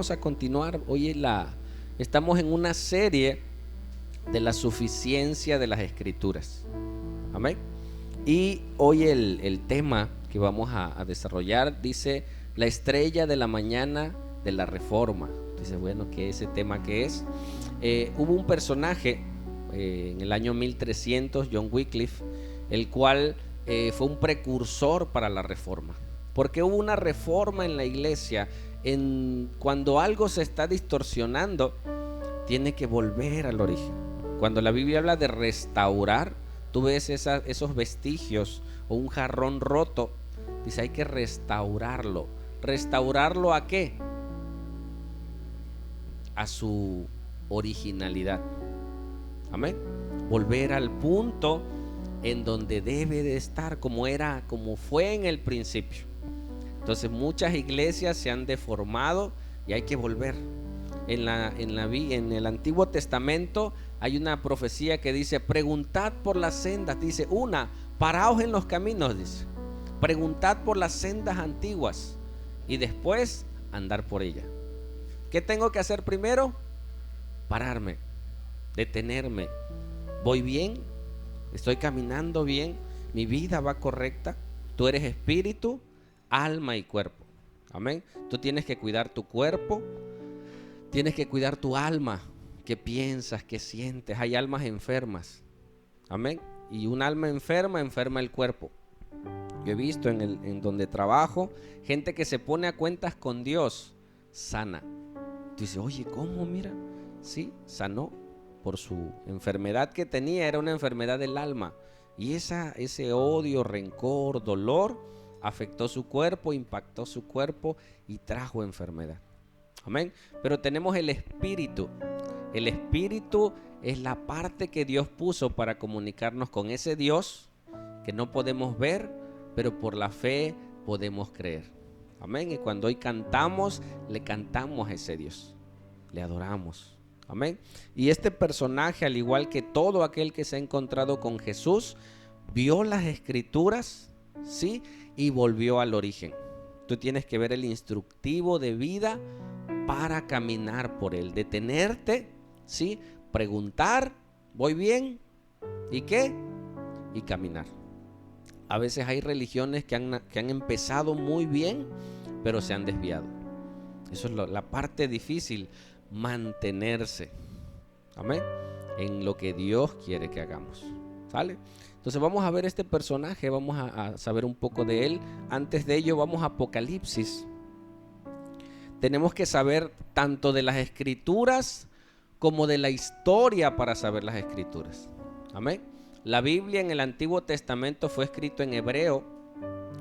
vamos a continuar. Estamos en una serie de la suficiencia de las Escrituras. Amén. Y hoy el tema que vamos a desarrollar dice: la estrella de la mañana de la Reforma. Dice, bueno, ¿qué ese tema qué es? Hubo un personaje en el año 1300, John Wycliffe, el cual fue un precursor para la Reforma. Porque hubo una reforma en la iglesia. Cuando algo se está distorsionando, tiene que volver al origen. Cuando la Biblia habla de restaurar, tú ves esos vestigios o un jarrón roto, dice hay que restaurarlo. ¿Restaurarlo a qué? A su originalidad. Amén. Volver al punto en donde debe de estar, como fue en el principio. Entonces muchas iglesias se han deformado y hay que volver. En el Antiguo Testamento hay una profecía que dice: preguntad por las sendas. Dice paraos en los caminos, dice, preguntad por las sendas antiguas y después andar por ellas. ¿Qué tengo que hacer primero? Pararme, detenerme. ¿Voy bien? ¿Estoy caminando bien? ¿Mi vida va correcta? Tú eres espíritu, alma y cuerpo. Amén. Tú tienes que cuidar tu cuerpo, tienes que cuidar tu alma. ¿Qué piensas? ¿Qué sientes? Hay almas enfermas. Amén. Y un alma enferma el cuerpo. Yo he visto en donde trabajo gente que se pone a cuentas con Dios, sana. Dice, oye, ¿cómo? Mira, sí, sanó por su enfermedad que tenía. Era una enfermedad del alma. Y ese odio, rencor, dolor afectó su cuerpo, impactó su cuerpo y trajo enfermedad. Amén. Pero tenemos el espíritu. El espíritu es la parte que Dios puso para comunicarnos con ese Dios que no podemos ver, pero por la fe podemos creer. Amén. Y cuando hoy cantamos, le cantamos a ese Dios, le adoramos. Amén. Y este personaje, al igual que todo aquel que se ha encontrado con Jesús, vio las Escrituras, ¿sí? Y volvió al origen. Tú tienes que ver el instructivo de vida para caminar por él. Detenerte, ¿sí? Preguntar, ¿voy bien? ¿Y qué? Y caminar. A veces hay religiones que han empezado muy bien, pero se han desviado. Eso es la parte difícil, mantenerse. Amén. En lo que Dios quiere que hagamos. ¿Sale? Entonces vamos a ver este personaje, vamos a saber un poco de él. Antes de ello vamos a Apocalipsis. Tenemos que saber tanto de las Escrituras como de la historia para saber las Escrituras. Amén. La Biblia en el Antiguo Testamento fue escrito en hebreo,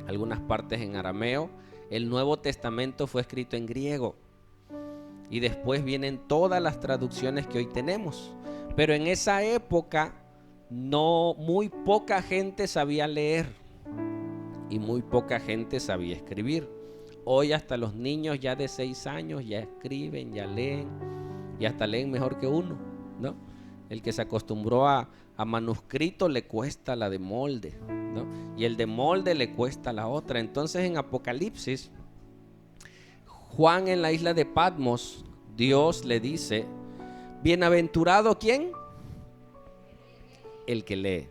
algunas partes en arameo. El Nuevo Testamento fue escrito en griego. Y después vienen todas las traducciones que hoy tenemos. Pero en esa época muy poca gente sabía leer y muy poca gente sabía escribir. Hoy hasta los niños ya de 6 años ya escriben, ya leen y hasta leen mejor que uno, ¿no? El que se acostumbró a manuscrito le cuesta la de molde, ¿no? Y el de molde le cuesta la otra. Entonces en Apocalipsis, Juan en la isla de Patmos, Dios le dice: bienaventurado ¿quién? El que lee.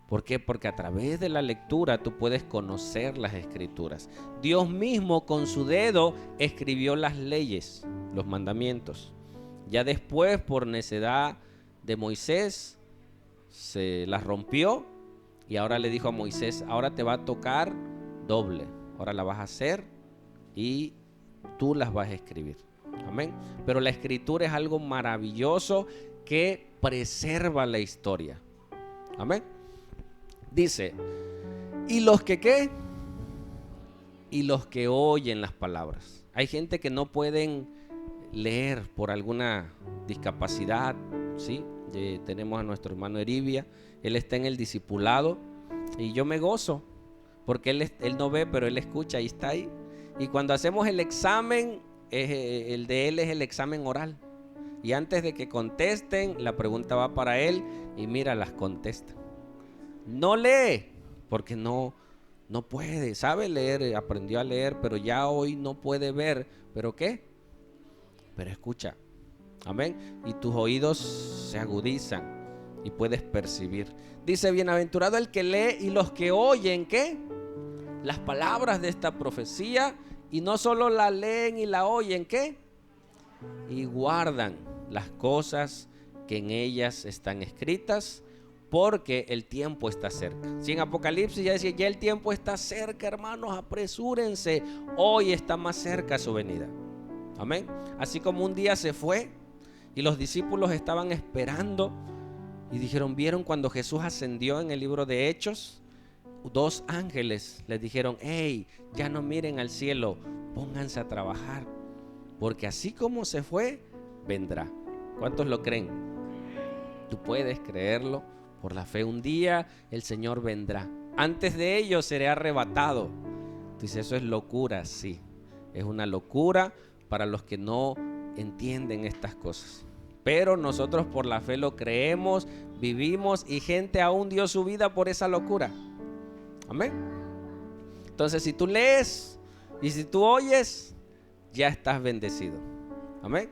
¿Por qué? Porque a través de la lectura tú puedes conocer las Escrituras. Dios mismo con su dedo escribió las leyes, los mandamientos. Ya después, por necedad de Moisés, se las rompió y ahora le dijo a Moisés: ahora te va a tocar doble. Ahora la vas a hacer y tú las vas a escribir. Amén. Pero la Escritura es algo maravilloso que preserva la historia. Amén. Dice: ¿y los que qué? Y los que oyen las palabras. Hay gente que no pueden leer por alguna discapacidad, ¿sí? Tenemos a nuestro hermano Eribia, él está en el discipulado y yo me gozo porque él no ve, pero él escucha y está ahí. Y cuando hacemos el examen, el de él es el examen oral. Y antes de que contesten, la pregunta va para él y mira, las contesta. No lee porque no puede, sabe leer, aprendió a leer, pero ya hoy no puede ver. ¿Pero qué? pero escucha, amén, y tus oídos se agudizan y puedes percibir. Dice, bienaventurado el que lee y los que oyen, ¿qué? Las palabras de esta profecía, y no solo la leen y la oyen, ¿qué? Y guardan las cosas que en ellas están escritas, porque el tiempo está cerca. Si en Apocalipsis ya decía, ya el tiempo está cerca, hermanos, apresúrense, hoy está más cerca su venida. Amén. Así como un día se fue y los discípulos estaban esperando y dijeron, ¿vieron cuando Jesús ascendió en el libro de Hechos? 2 ángeles les dijeron, hey, ya no miren al cielo, pónganse a trabajar, porque así como se fue, vendrá. ¿Cuántos lo creen? Tú puedes creerlo por la fe. Un día el Señor vendrá. Antes de ello seré arrebatado. Dice, eso es locura. Sí, es una locura para los que no entienden estas cosas. Pero nosotros por la fe lo creemos, vivimos, y gente aún dio su vida por esa locura. Amén. Entonces, si tú lees y si tú oyes, ya estás bendecido. Amén.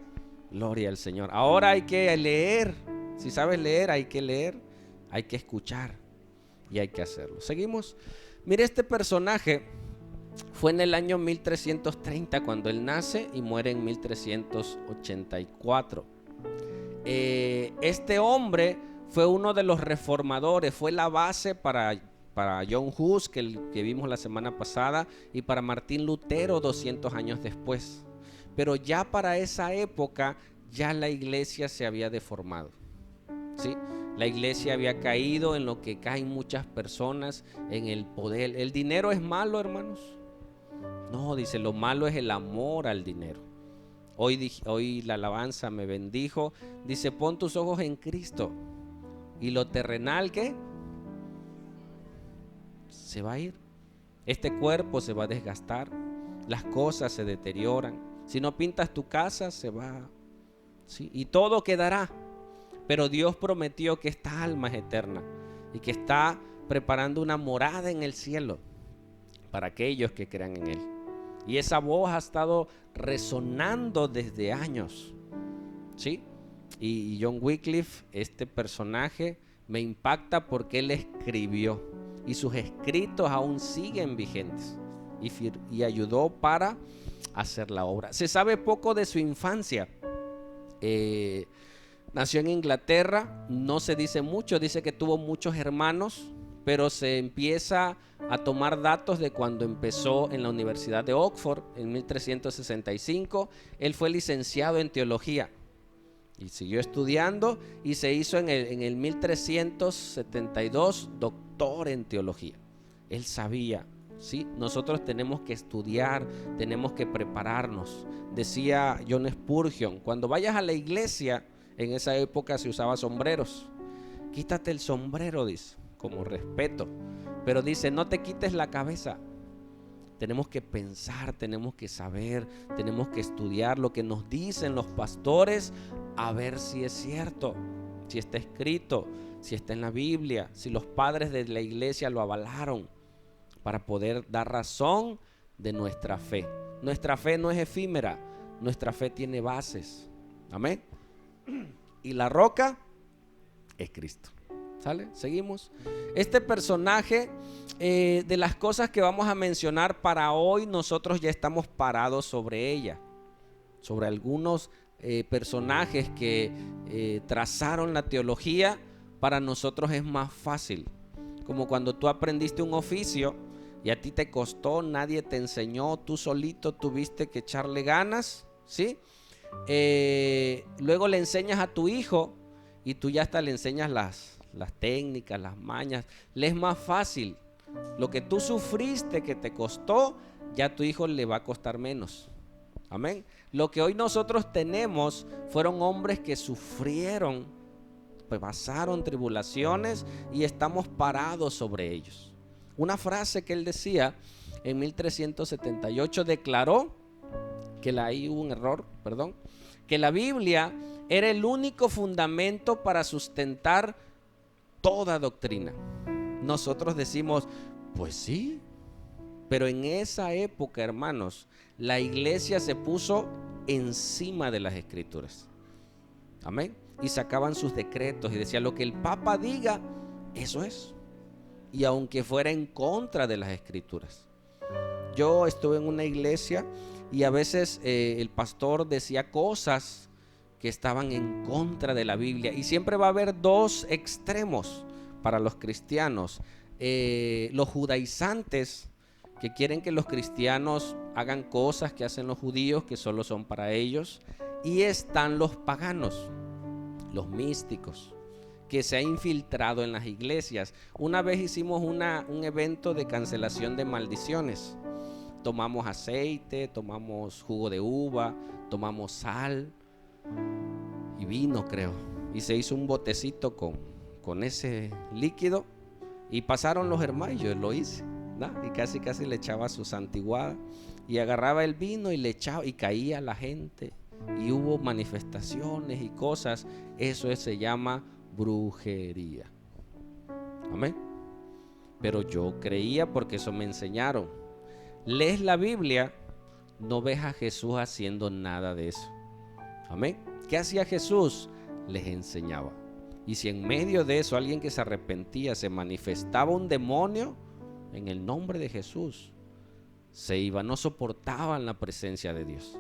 Gloria al Señor. Ahora hay que leer. Si sabes leer, hay que leer, hay que escuchar y hay que hacerlo. Seguimos. Mire, este personaje fue en el año 1330 cuando él nace y muere en 1384. Este hombre fue uno de los reformadores, fue la base para John Hus, que vimos la semana pasada, y para Martín Lutero 200 años después. Pero ya para esa época ya la iglesia se había deformado, ¿sí? La iglesia había caído en lo que caen muchas personas, en el poder. ¿El dinero es malo, hermanos? No, dice, lo malo es el amor al dinero. Hoy la alabanza me bendijo. Dice, pon tus ojos en Cristo y lo terrenal, ¿qué? Se va a ir. Este cuerpo se va a desgastar, las cosas se deterioran. Si no pintas tu casa, se va, ¿sí? Y todo quedará. Pero Dios prometió que esta alma es eterna y que está preparando una morada en el cielo para aquellos que crean en Él. Y esa voz ha estado resonando desde años, ¿sí? Y John Wycliffe, este personaje, me impacta porque él escribió y sus escritos aún siguen vigentes y ayudó para hacer la obra. Se sabe poco de su infancia. Nació en Inglaterra, no se dice mucho, dice que tuvo muchos hermanos, pero se empieza a tomar datos de cuando empezó en la Universidad de Oxford en 1365. Él fue licenciado en teología y siguió estudiando y se hizo en el 1372 doctor en teología. Él sabía, ¿sí? Nosotros tenemos que estudiar, tenemos que prepararnos. Decía John Spurgeon, cuando vayas a la iglesia, en esa época se usaba sombreros, quítate el sombrero, dice, como respeto, pero dice, no te quites la cabeza. Tenemos que pensar, tenemos que saber, tenemos que estudiar lo que nos dicen los pastores, a ver si es cierto, si está escrito, si está en la Biblia, si los padres de la iglesia lo avalaron, para poder dar razón de nuestra fe. Nuestra fe no es efímera, nuestra fe tiene bases. Amén. Y la roca es Cristo. ¿Sale? Seguimos. Este personaje, de las cosas que vamos a mencionar para hoy, nosotros ya estamos parados sobre ella, sobre algunos personajes que trazaron la teología. Para nosotros es más fácil, como cuando tú aprendiste un oficio y a ti te costó, nadie te enseñó, tú solito tuviste que echarle ganas, ¿sí? Luego le enseñas a tu hijo y tú ya hasta le enseñas las técnicas, las mañas. Le es más fácil. Lo que tú sufriste, que te costó, ya a tu hijo le va a costar menos. Amén. Lo que hoy nosotros tenemos fueron hombres que sufrieron, pues pasaron tribulaciones y estamos parados sobre ellos. Una frase que él decía en 1378 declaró que ahí hubo un error, que la Biblia era el único fundamento para sustentar toda doctrina. Nosotros decimos, pues sí, pero en esa época, hermanos, la iglesia se puso encima de las escrituras. Amén. Y sacaban sus decretos y decían: lo que el Papa diga, eso es. Y aunque fuera en contra de las escrituras. Yo estuve en una iglesia y a veces el pastor decía cosas que estaban en contra de la Biblia. Y siempre va a haber dos extremos para los cristianos. Los judaizantes, que quieren que los cristianos hagan cosas que hacen los judíos, que solo son para ellos. Y están los paganos, los místicos, que se ha infiltrado en las iglesias. Una vez hicimos un evento de cancelación de maldiciones. Tomamos aceite, tomamos jugo de uva, tomamos sal y vino, creo. Y se hizo un botecito con ese líquido. Y pasaron los hermanos, yo lo hice, ¿no? Y casi le echaba su santiguada. Y agarraba el vino y le echaba, y caía la gente. Y hubo manifestaciones y cosas. Eso se llama brujería. Amén. Pero yo creía, porque eso me enseñaron. Lees la Biblia, no ves a Jesús haciendo nada de eso. Amén. ¿Qué hacía Jesús? Les enseñaba. Y si en medio de eso alguien que se arrepentía, se manifestaba un demonio, en el nombre de Jesús se iba. No soportaban la presencia de Dios.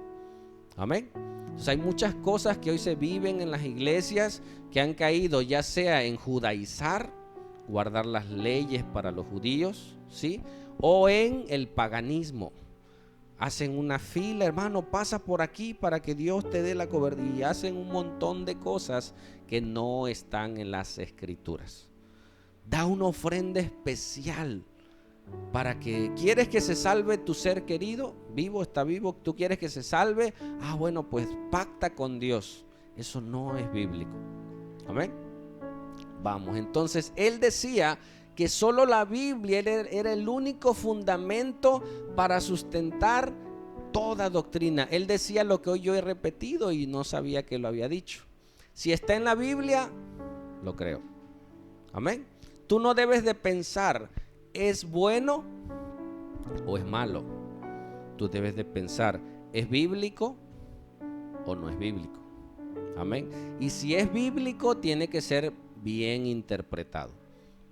Amén. Entonces hay muchas cosas que hoy se viven en las iglesias que han caído, ya sea en judaizar, guardar las leyes para los judíos, ¿sí? O en el paganismo. Hacen una fila, hermano, pasa por aquí para que Dios te dé la cobertura. Y hacen un montón de cosas que no están en las escrituras. Da una ofrenda especial para que, ¿quieres que se salve tu ser querido? Vivo, está vivo, ¿tú quieres que se salve? Ah, bueno, pues pacta con Dios. Eso no es bíblico. Amén. Vamos, entonces él decía que solo la Biblia era el único fundamento para sustentar toda doctrina. Él decía lo que hoy yo he repetido y no sabía que lo había dicho. Si está en la Biblia, lo creo. Amén. Tú no debes de pensar, ¿es bueno o es malo? Tú debes de pensar, ¿es bíblico o no es bíblico? Amén. Y si es bíblico, tiene que ser bien interpretado,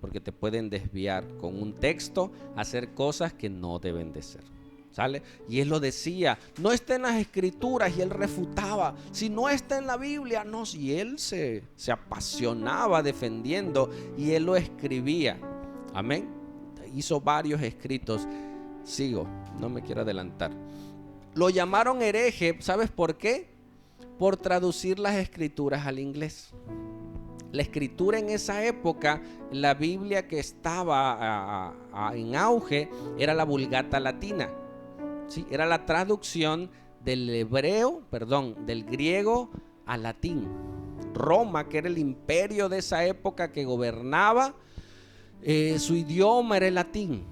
porque te pueden desviar con un texto a hacer cosas que no deben de ser. ¿Sale? Y él lo decía, no está en las escrituras, y él refutaba, si no está en la Biblia, no. Y él se apasionaba defendiendo, y él lo escribía. Amén. Hizo varios escritos. Sigo, no me quiero adelantar. Lo llamaron hereje, ¿sabes por qué? Por traducir las escrituras al inglés. La escritura en esa época, la Biblia que estaba en auge, era la Vulgata Latina. ¿Sí? Era la traducción del griego al latín. Roma, que era el imperio de esa época que gobernaba, su idioma era el latín,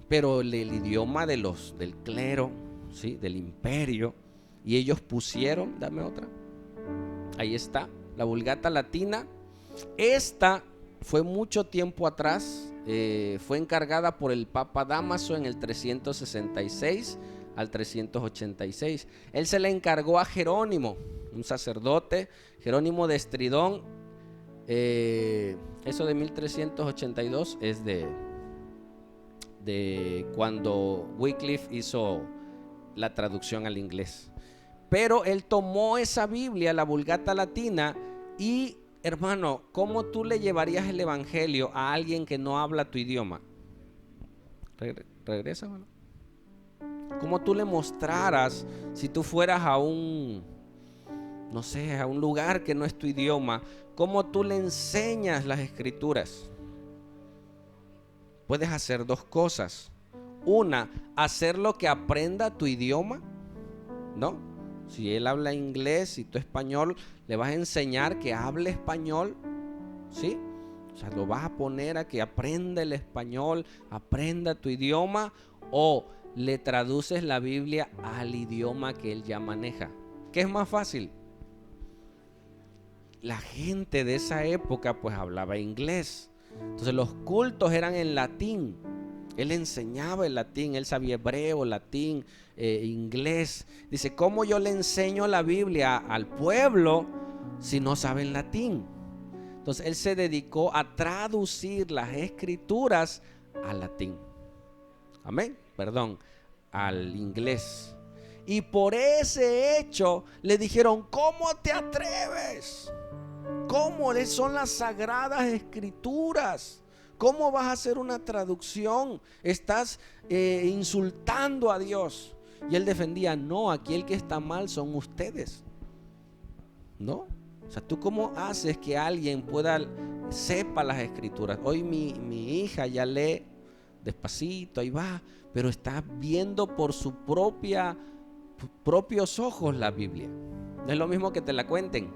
pero el idioma del clero, ¿sí? Del imperio. Y ellos pusieron, dame otra, ahí está, la Vulgata Latina. Esta fue mucho tiempo atrás, fue encargada por el Papa Dámaso en el 366 al 386. Él se le encargó a Jerónimo, un sacerdote, Jerónimo de Estridón. Eso de 1382 es de cuando Wycliffe hizo la traducción al inglés. Pero él tomó esa Biblia, la Vulgata Latina, y hermano, ¿cómo tú le llevarías el evangelio a alguien que no habla tu idioma? Regresa, hermano. ¿Cómo tú le mostraras, si tú fueras a un lugar que no es tu idioma, cómo tú le enseñas las escrituras? Puedes hacer dos cosas. Una, hacer lo que aprenda tu idioma, ¿no? Si él habla inglés y tú español, le vas a enseñar que hable español, ¿sí? O sea, lo vas a poner a que aprenda el español, aprenda tu idioma, o le traduces la Biblia al idioma que él ya maneja. ¿Qué es más fácil? La gente de esa época pues hablaba inglés. Entonces los cultos eran en latín. Él enseñaba el latín, él sabía hebreo, latín, inglés. Dice, ¿cómo yo le enseño la Biblia al pueblo si no saben latín? Entonces él se dedicó a traducir las escrituras al latín. Amén, perdón, al inglés. Y por ese hecho le dijeron, ¿cómo te atreves? ¿Cómo son las sagradas escrituras? ¿Cómo vas a hacer una traducción? Estás insultando a Dios. Y él defendía, no, aquí el que está mal son ustedes. ¿No? O sea, ¿tú cómo haces que alguien sepa las escrituras? Hoy mi hija ya lee despacito, ahí va, pero está viendo por sus propios ojos la Biblia. No es lo mismo que te la cuenten.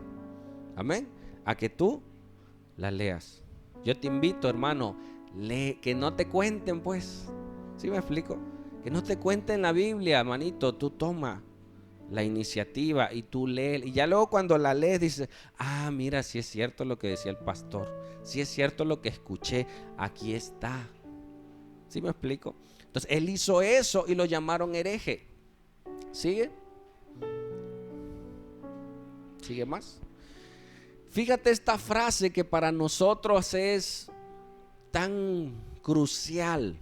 Amén. A que tú la leas. Yo te invito, hermano, lee, que no te cuenten, pues. ¿Sí me explico? Que no te cuenten la Biblia, hermanito. Tú toma la iniciativa y tú lees. Y ya luego cuando la lees dices, ah, mira, sí es cierto lo que decía el pastor. Sí es cierto lo que escuché. Aquí está. ¿Sí me explico? Entonces él hizo eso y lo llamaron hereje. ¿Sigue? ¿Sigue más? Fíjate esta frase que para nosotros es tan crucial.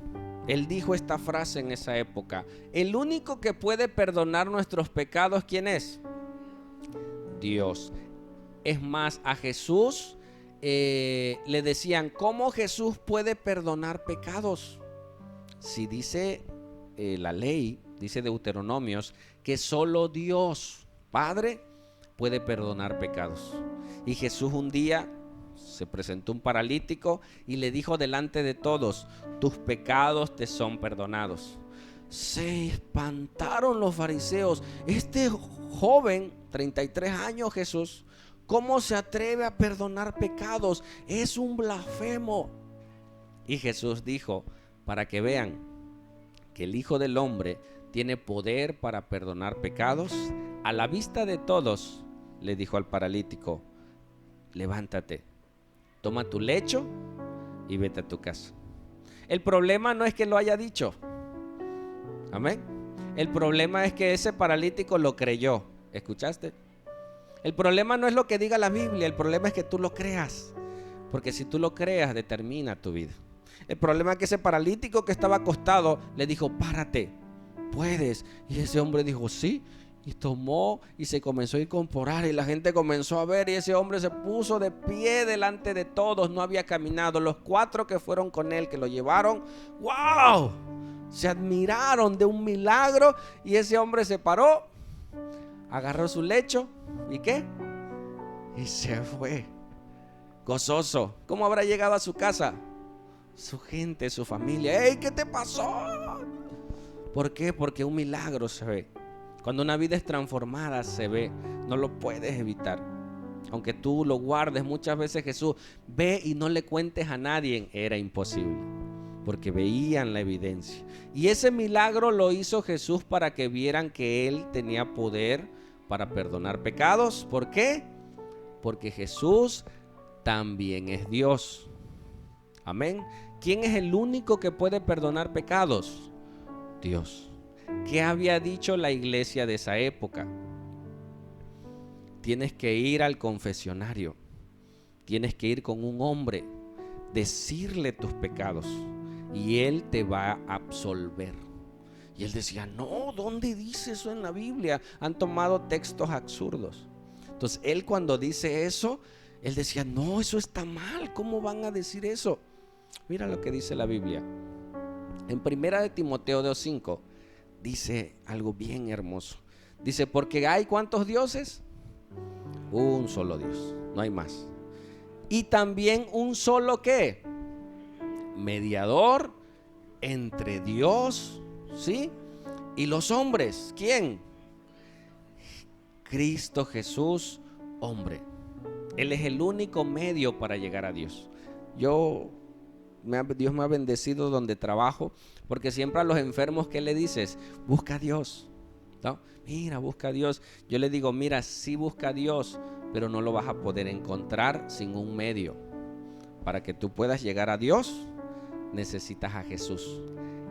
Él dijo esta frase en esa época. El único que puede perdonar nuestros pecados, ¿quién es? Dios. Es más, a Jesús le decían, ¿cómo Jesús puede perdonar pecados? Si dice la ley, dice Deuteronomios, que solo Dios, Padre, puede perdonar pecados. Y Jesús un día se presentó un paralítico y le dijo delante de todos, tus pecados te son perdonados. Se espantaron los fariseos. Este joven, 33 años Jesús, ¿cómo se atreve a perdonar pecados? Es un blasfemo. Y Jesús dijo, para que vean que el Hijo del Hombre tiene poder para perdonar pecados, a la vista de todos, le dijo al paralítico, levántate, toma tu lecho y vete a tu casa. El problema no es que lo haya dicho. Amén. El problema es que ese paralítico lo creyó. ¿Escuchaste? El problema no es lo que diga la Biblia, el problema es que tú lo creas. Porque si tú lo creas, determina tu vida. El problema es que ese paralítico que estaba acostado le dijo, párate, puedes. Y ese hombre dijo, sí. Y tomó y se comenzó a incorporar y la gente comenzó a ver y ese hombre se puso de pie delante de todos, no había caminado. Los 4 que fueron con él, que lo llevaron, ¡wow! Se admiraron de un milagro y ese hombre se paró, agarró su lecho y ¿qué? Y se fue, gozoso. ¿Cómo habrá llegado a su casa? Su gente, su familia, ¡hey! ¿Qué te pasó? ¿Por qué? Porque un milagro se ve. Cuando una vida es transformada se ve, no lo puedes evitar. Aunque tú lo guardes, muchas veces Jesús ve y no le cuentes a nadie, era imposible, porque veían la evidencia. Y ese milagro lo hizo Jesús para que vieran que Él tenía poder para perdonar pecados. ¿Por qué? Porque Jesús también es Dios. Amén. ¿Quién es el único que puede perdonar pecados? Dios. ¿Qué había dicho la iglesia de esa época? Tienes que ir al confesionario, tienes que ir con un hombre, decirle tus pecados y él te va a absolver. Y él decía, no, ¿dónde dice eso en la Biblia? Han tomado textos absurdos. Entonces él cuando dice eso, él decía, no, eso está mal, ¿cómo van a decir eso? Mira lo que dice la Biblia. En 1 de Timoteo 2:5 dice algo bien hermoso. Dice, porque hay ¿cuántos dioses? Un solo Dios, no hay más. Y también un solo ¿qué? Mediador entre Dios, ¿sí? Y los hombres. ¿Quién? Cristo Jesús, hombre. Él es el único medio para llegar a Dios. Dios me ha bendecido donde trabajo, porque siempre a los enfermos, ¿qué le dices? Busca a Dios, ¿no? Mira, busca a Dios. Yo le digo, mira, sí busca a Dios, pero no lo vas a poder encontrar sin un medio. Para que tú puedas llegar a Dios, necesitas a Jesús.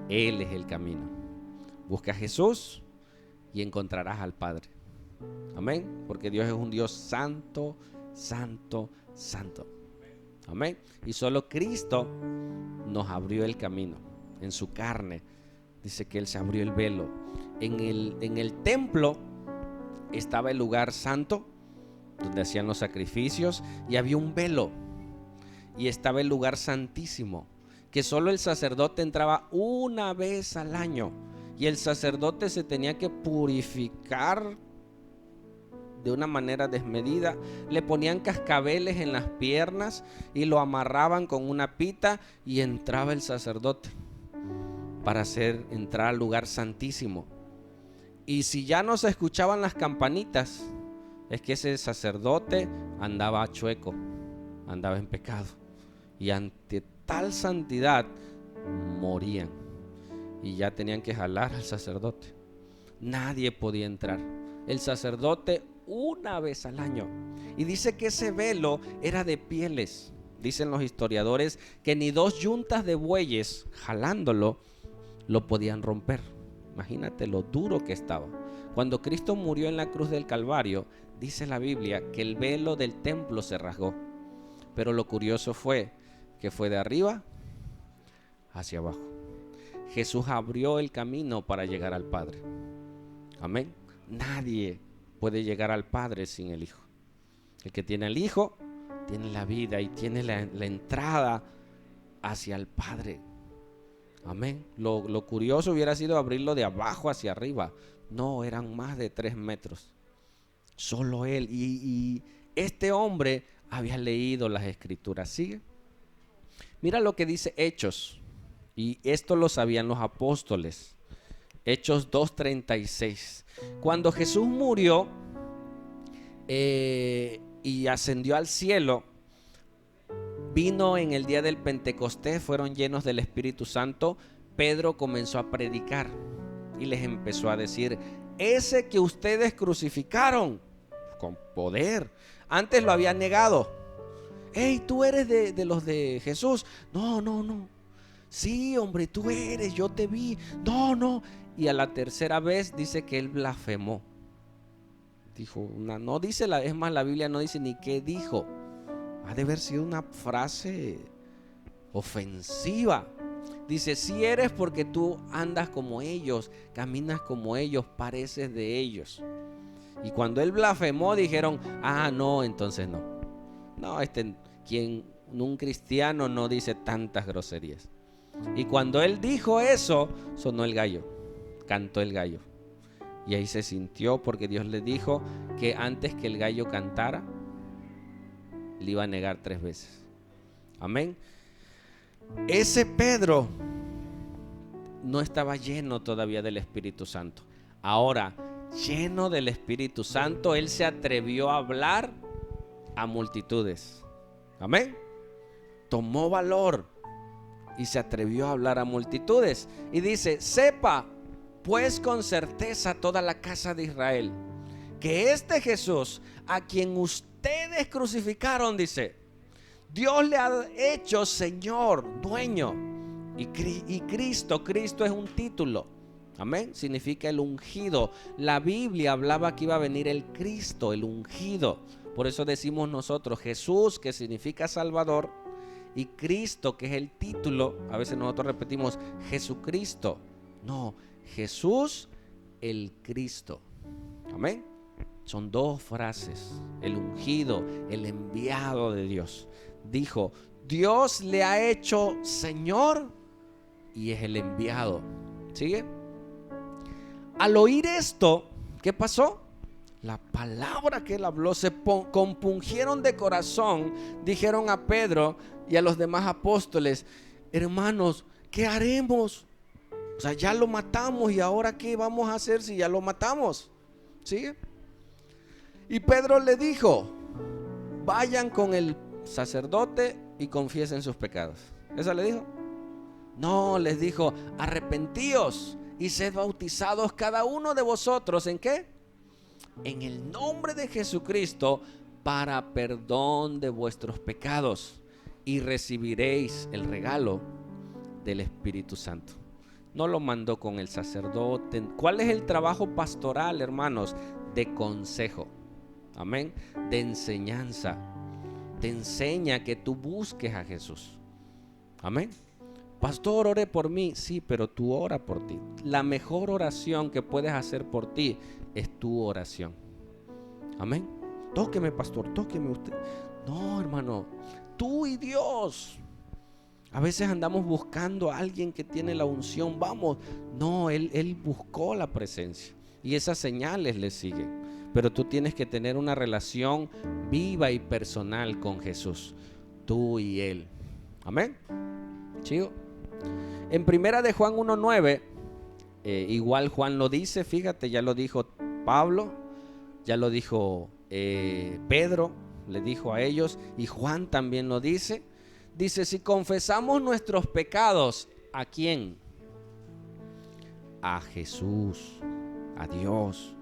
Él es el camino. Busca a Jesús y encontrarás al Padre. Amén. Porque Dios es un Dios santo, santo, santo. Amén. Y solo Cristo nos abrió el camino. En su carne dice que Él se abrió el velo. En el templo estaba el lugar santo, donde hacían los sacrificios, y había un velo. Y estaba el lugar santísimo, que solo el sacerdote entraba una vez al año. Y el sacerdote se tenía que purificar de una manera desmedida. Le ponían cascabeles en las piernas y lo amarraban con una pita, y entraba el sacerdote para hacer entrar al lugar santísimo. Y si ya no se escuchaban las campanitas, es que ese sacerdote andaba chueco, andaba en pecado, y ante tal santidad morían, y ya tenían que jalar al sacerdote. Nadie podía entrar. El sacerdote una vez al año. Y dice que ese velo era de pieles. Dicen los historiadores que ni dos yuntas de bueyes jalándolo lo podían romper. Imagínate lo duro que estaba. Cuando Cristo murió en la cruz del Calvario, dice la Biblia que el velo del templo se rasgó. Pero lo curioso fue que fue de arriba hacia abajo. Jesús abrió el camino para llegar al Padre. Amén. Nadie puede llegar al Padre sin el Hijo. El que tiene al Hijo tiene la vida y tiene la entrada hacia el Padre. Amén. Lo curioso hubiera sido abrirlo de abajo hacia arriba. No, eran más de 3 metros. Solo Él. Y este hombre había leído las Escrituras. Sigue. Mira lo que dice Hechos. Y esto lo sabían los apóstoles. Hechos 2:36. Cuando Jesús murió y ascendió al cielo, vino en el día del Pentecostés, fueron llenos del Espíritu Santo. Pedro comenzó a predicar y les empezó a decir: ese que ustedes crucificaron con poder, antes lo había negado. Hey, tú eres de los de Jesús. No. Sí, hombre, tú eres, yo te vi. No. Y a la tercera vez dice que él blasfemó. Dijo no dice es más, la Biblia no dice ni qué dijo. Ha de haber sido una frase ofensiva. Dice: si eres, porque tú andas como ellos, caminas como ellos, pareces de ellos. Y cuando él blasfemó, dijeron: no, entonces no. No, un cristiano no dice tantas groserías. Y cuando él dijo eso, sonó el gallo, cantó el gallo. Y ahí se sintió, porque Dios le dijo que antes que el gallo cantara, le iba a negar 3 veces. Amén. Ese Pedro no estaba lleno todavía del Espíritu Santo. Ahora, lleno del Espíritu Santo, él se atrevió a hablar a multitudes. Amén. Tomó valor y se atrevió a hablar a multitudes. Y dice: sepa pues con certeza toda la casa de Israel, que este Jesús, a quien ustedes crucificaron, dice, Dios le ha hecho Señor, dueño. Y Cristo es un título. Amén. Significa el ungido. La Biblia hablaba que iba a venir el Cristo, el ungido. Por eso decimos nosotros Jesús, que significa Salvador, y Cristo, que es el título. A veces nosotros repetimos Jesucristo. No, Jesús el Cristo. Amén. Son 2 frases. El ungido, el enviado de Dios. Dijo: Dios le ha hecho Señor y es el enviado. ¿Sigue? Al oír esto, ¿qué pasó? La palabra que él habló, se compungieron de corazón. Dijeron a Pedro y a los demás apóstoles: hermanos, ¿qué haremos? O sea, ya lo matamos, ¿y ahora qué vamos a hacer si ya lo matamos? ¿Sigue? Y Pedro le dijo: vayan con el sacerdote y confiesen sus pecados. ¿Eso le dijo? No, les dijo: arrepentíos y sed bautizados cada uno de vosotros. ¿En qué? En el nombre de Jesucristo, para perdón de vuestros pecados, y recibiréis el regalo del Espíritu Santo. no lo mandó con el sacerdote. ¿Cuál es el trabajo pastoral, hermanos? De consejo, amén, de enseñanza. Te enseña que tú busques a Jesús, amén. Pastor, ore por mí. Sí, pero tú ora por ti. La mejor oración que puedes hacer por ti es tu oración, amén. Tóqueme, pastor, tóqueme usted. No, hermano, tú y Dios. A veces andamos buscando a alguien que tiene la unción. Vamos, no, él buscó la presencia y esas señales le siguen. Pero tú tienes que tener una relación viva y personal con Jesús, tú y Él, amén. Chico, en primera de Juan 1:9, igual Juan lo dice, fíjate, ya lo dijo Pablo, ya lo dijo Pedro, le dijo a ellos, y Juan también lo dice. Dice, si confesamos nuestros pecados, ¿a quién? A Jesús, a Dios.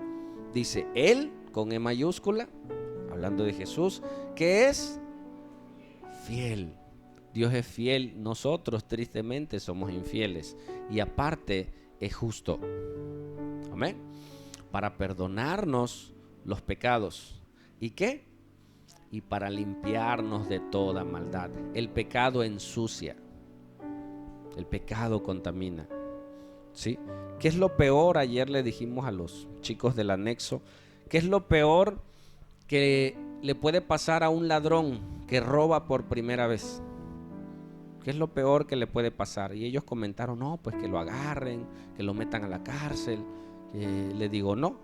Dice, Él, con E mayúscula, hablando de Jesús, que es fiel. Dios es fiel, nosotros tristemente somos infieles. Y aparte, es justo. Amén. Para perdonarnos los pecados. ¿Y qué? Y para limpiarnos de toda maldad. El pecado ensucia, el pecado contamina, ¿sí? ¿Qué es lo peor? Ayer le dijimos a los chicos del anexo, ¿qué es lo peor que le puede pasar a un ladrón que roba por primera vez? ¿Qué es lo peor que le puede pasar? Y ellos comentaron, no, pues que lo agarren, que lo metan a la cárcel. Le digo, no.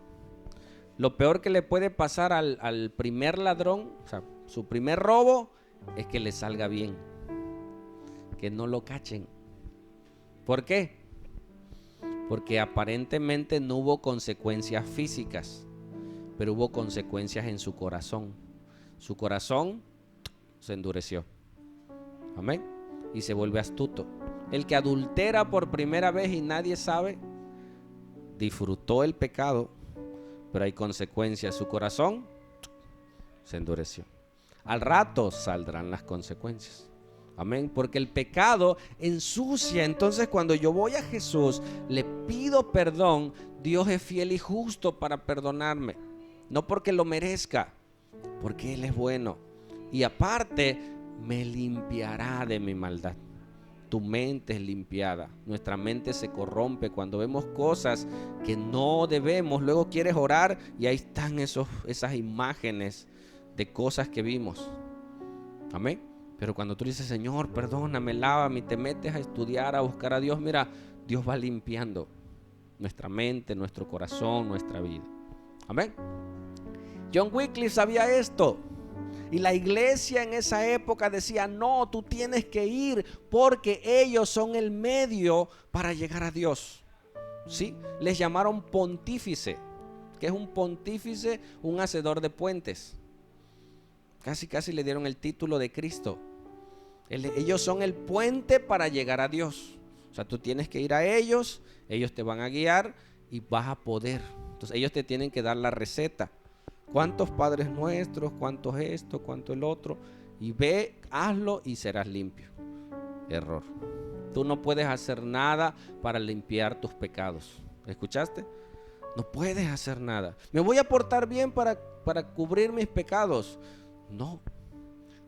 Lo peor que le puede pasar al primer ladrón, o sea, su primer robo, es que le salga bien, que no lo cachen. ¿Por qué? Porque aparentemente no hubo consecuencias físicas, pero hubo consecuencias en su corazón. Su corazón se endureció, amén, y se vuelve astuto. El que adultera por primera vez y nadie sabe, disfrutó el pecado, pero hay consecuencias. Su corazón se endureció. Al rato saldrán las consecuencias. Amén. Porque el pecado ensucia. Entonces, cuando yo voy a Jesús, le pido perdón, Dios es fiel y justo para perdonarme. No porque lo merezca, porque Él es bueno. Y aparte, me limpiará de mi maldad. Tu mente es limpiada. Nuestra mente se corrompe cuando vemos cosas que no debemos. Luego quieres orar y ahí están esas imágenes de cosas que vimos. Amén. Pero cuando tú dices, Señor, perdóname, lávame, y te metes a estudiar, a buscar a Dios, mira, Dios va limpiando nuestra mente, nuestro corazón, nuestra vida. Amén. John Wycliffe sabía esto. Y la iglesia en esa época decía, no, tú tienes que ir porque ellos son el medio para llegar a Dios. ¿Sí? Les llamaron pontífice. ¿Qué es un pontífice? Un hacedor de puentes. Casi le dieron el título de Cristo. Ellos son el puente para llegar a Dios. O sea, tú tienes que ir a ellos, ellos te van a guiar y vas a poder. Entonces ellos te tienen que dar la receta. ¿Cuántos padres nuestros? ¿Cuántos esto? ¿Cuánto el otro? Y ve, hazlo y serás limpio. Error. Tú no puedes hacer nada para limpiar tus pecados. ¿Escuchaste? No puedes hacer nada. Me voy a portar bien para cubrir mis pecados. No.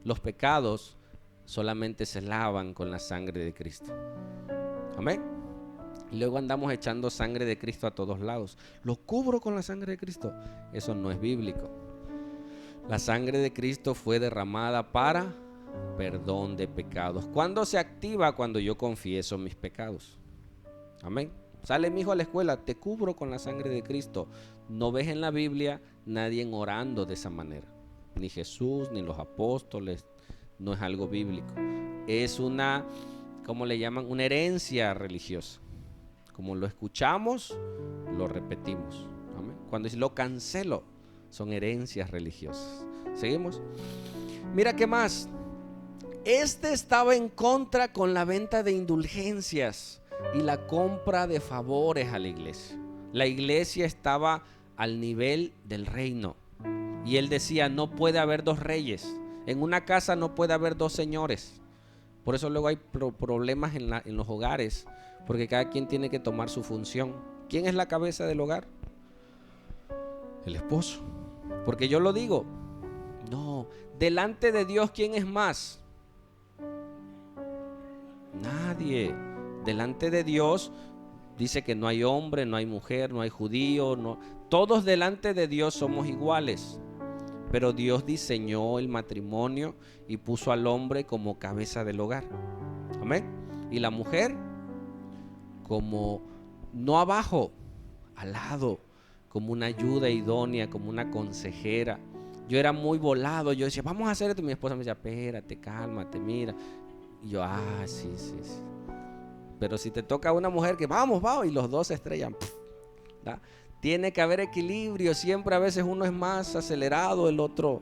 Los pecados solamente se lavan con la sangre de Cristo. Amén. Y luego andamos echando sangre de Cristo a todos lados. ¿Lo cubro con la sangre de Cristo? Eso no es bíblico. La sangre de Cristo fue derramada para perdón de pecados. ¿Cuándo se activa? Cuando yo confieso mis pecados. Amén. Sale mi hijo a la escuela, te cubro con la sangre de Cristo. No ves en la Biblia nadie orando de esa manera. Ni Jesús, ni los apóstoles. No es algo bíblico. Es una, ¿cómo le llaman? Una herencia religiosa. Como lo escuchamos, lo repetimos. ¿Amén? Cuando dice lo cancelo, son herencias religiosas. ¿Seguimos? Mira qué más. Este estaba en contra con la venta de indulgencias y la compra de favores a la iglesia. La iglesia estaba al nivel del reino. Y él decía, no puede haber dos reyes. En una casa no puede haber dos señores. Por eso luego hay problemas en los hogares. porque cada quien tiene que tomar su función. ¿Quién es la cabeza del hogar? El esposo. Porque yo lo digo, no, delante de Dios, ¿quién es más? Nadie. Delante de Dios dice que no hay hombre, no hay mujer, no hay judío, no. Todos delante de Dios somos iguales. Pero Dios diseñó el matrimonio y puso al hombre como cabeza del hogar. Amén. Y la mujer como no abajo, al lado, como una ayuda idónea, como una consejera. Yo era muy volado, yo decía, vamos a hacer esto. Y mi esposa me decía, espérate, cálmate, mira. Y yo, sí. Pero si te toca a una mujer que vamos, y los dos se estrellan, ¿verdad? Tiene que haber equilibrio. Siempre a veces uno es más acelerado, el otro,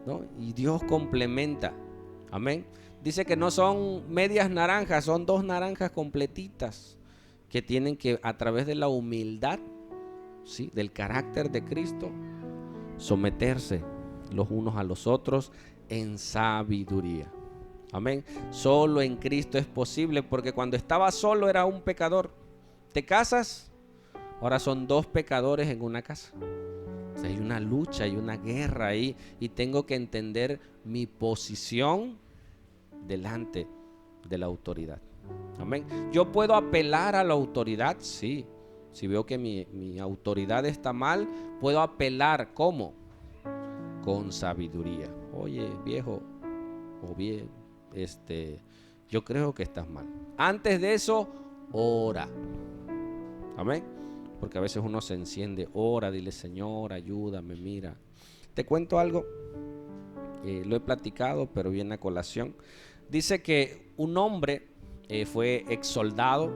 ¿no? Y Dios complementa. Amén. Dice que no son medias naranjas, son 2 naranjas completitas que tienen que, a través de la humildad, ¿sí?, del carácter de Cristo, someterse los unos a los otros en sabiduría. Amén. Solo en Cristo es posible, porque cuando estaba solo era un pecador. Te casas, ahora son 2 pecadores en una casa. O sea, hay una lucha, hay una guerra ahí, y tengo que entender mi posición delante de la autoridad. Amén. Yo puedo apelar a la autoridad, sí. Si veo que mi autoridad está mal, puedo apelar. ¿Cómo? Con sabiduría. Oye, viejo, o bien, yo creo que estás mal. Antes de eso, ora. Amén. Porque a veces uno se enciende, ora, dile, Señor, ayúdame, mira. Te cuento algo, lo he platicado, pero viene a colación. Dice que un hombre fue ex soldado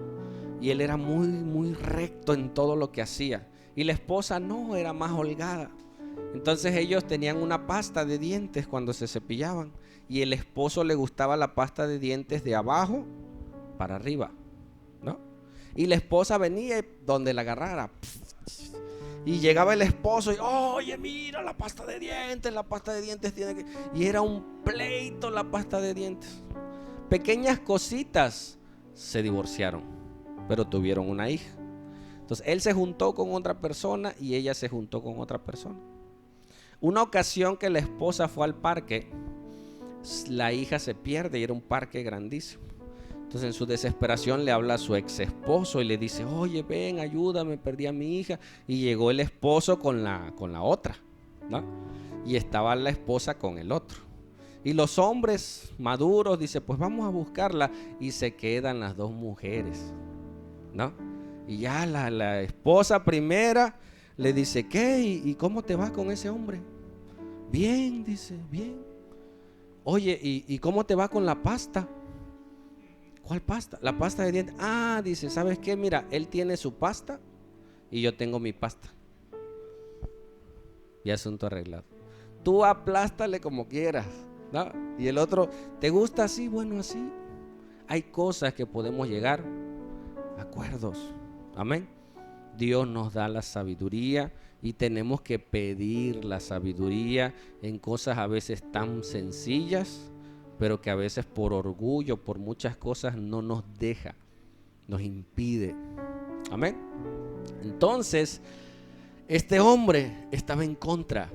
y él era muy recto en todo lo que hacía. Y la esposa no, era más holgada. Entonces ellos tenían una pasta de dientes cuando se cepillaban, y el esposo le gustaba la pasta de dientes de abajo para arriba, ¿no? Y la esposa venía donde la agarrara, y llegaba el esposo y, oye, mira la pasta de dientes tiene que... Y era un pleito la pasta de dientes. Pequeñas cositas, se divorciaron, pero tuvieron una hija. Entonces él se juntó con otra persona y ella se juntó con otra persona. Una ocasión que la esposa fue al parque, la hija se pierde, y era un parque grandísimo. Entonces en su desesperación le habla a su ex esposo y le dice, oye, ven, ayúdame, perdí a mi hija. Y llegó el esposo con la otra, ¿no? Y estaba la esposa con el otro. Y los hombres maduros dicen, pues vamos a buscarla. Y se quedan las 2 mujeres, ¿no? Y ya la esposa primera le dice, ¿qué? ¿Y cómo te va con ese hombre? Bien, dice, bien. Oye, ¿y cómo te va con la pasta? ¿Cuál pasta? La pasta de dientes. Dice, ¿sabes qué? Mira, él tiene su pasta y yo tengo mi pasta. Y asunto arreglado. Tú aplástale como quieras, ¿no? Y el otro, ¿te gusta así? Bueno, así. Hay cosas que podemos llegar a acuerdos. Amén. Dios nos da la sabiduría y tenemos que pedir la sabiduría en cosas a veces tan sencillas, pero que a veces por orgullo, por muchas cosas no nos deja, nos impide. Amén. Entonces, este hombre estaba en contra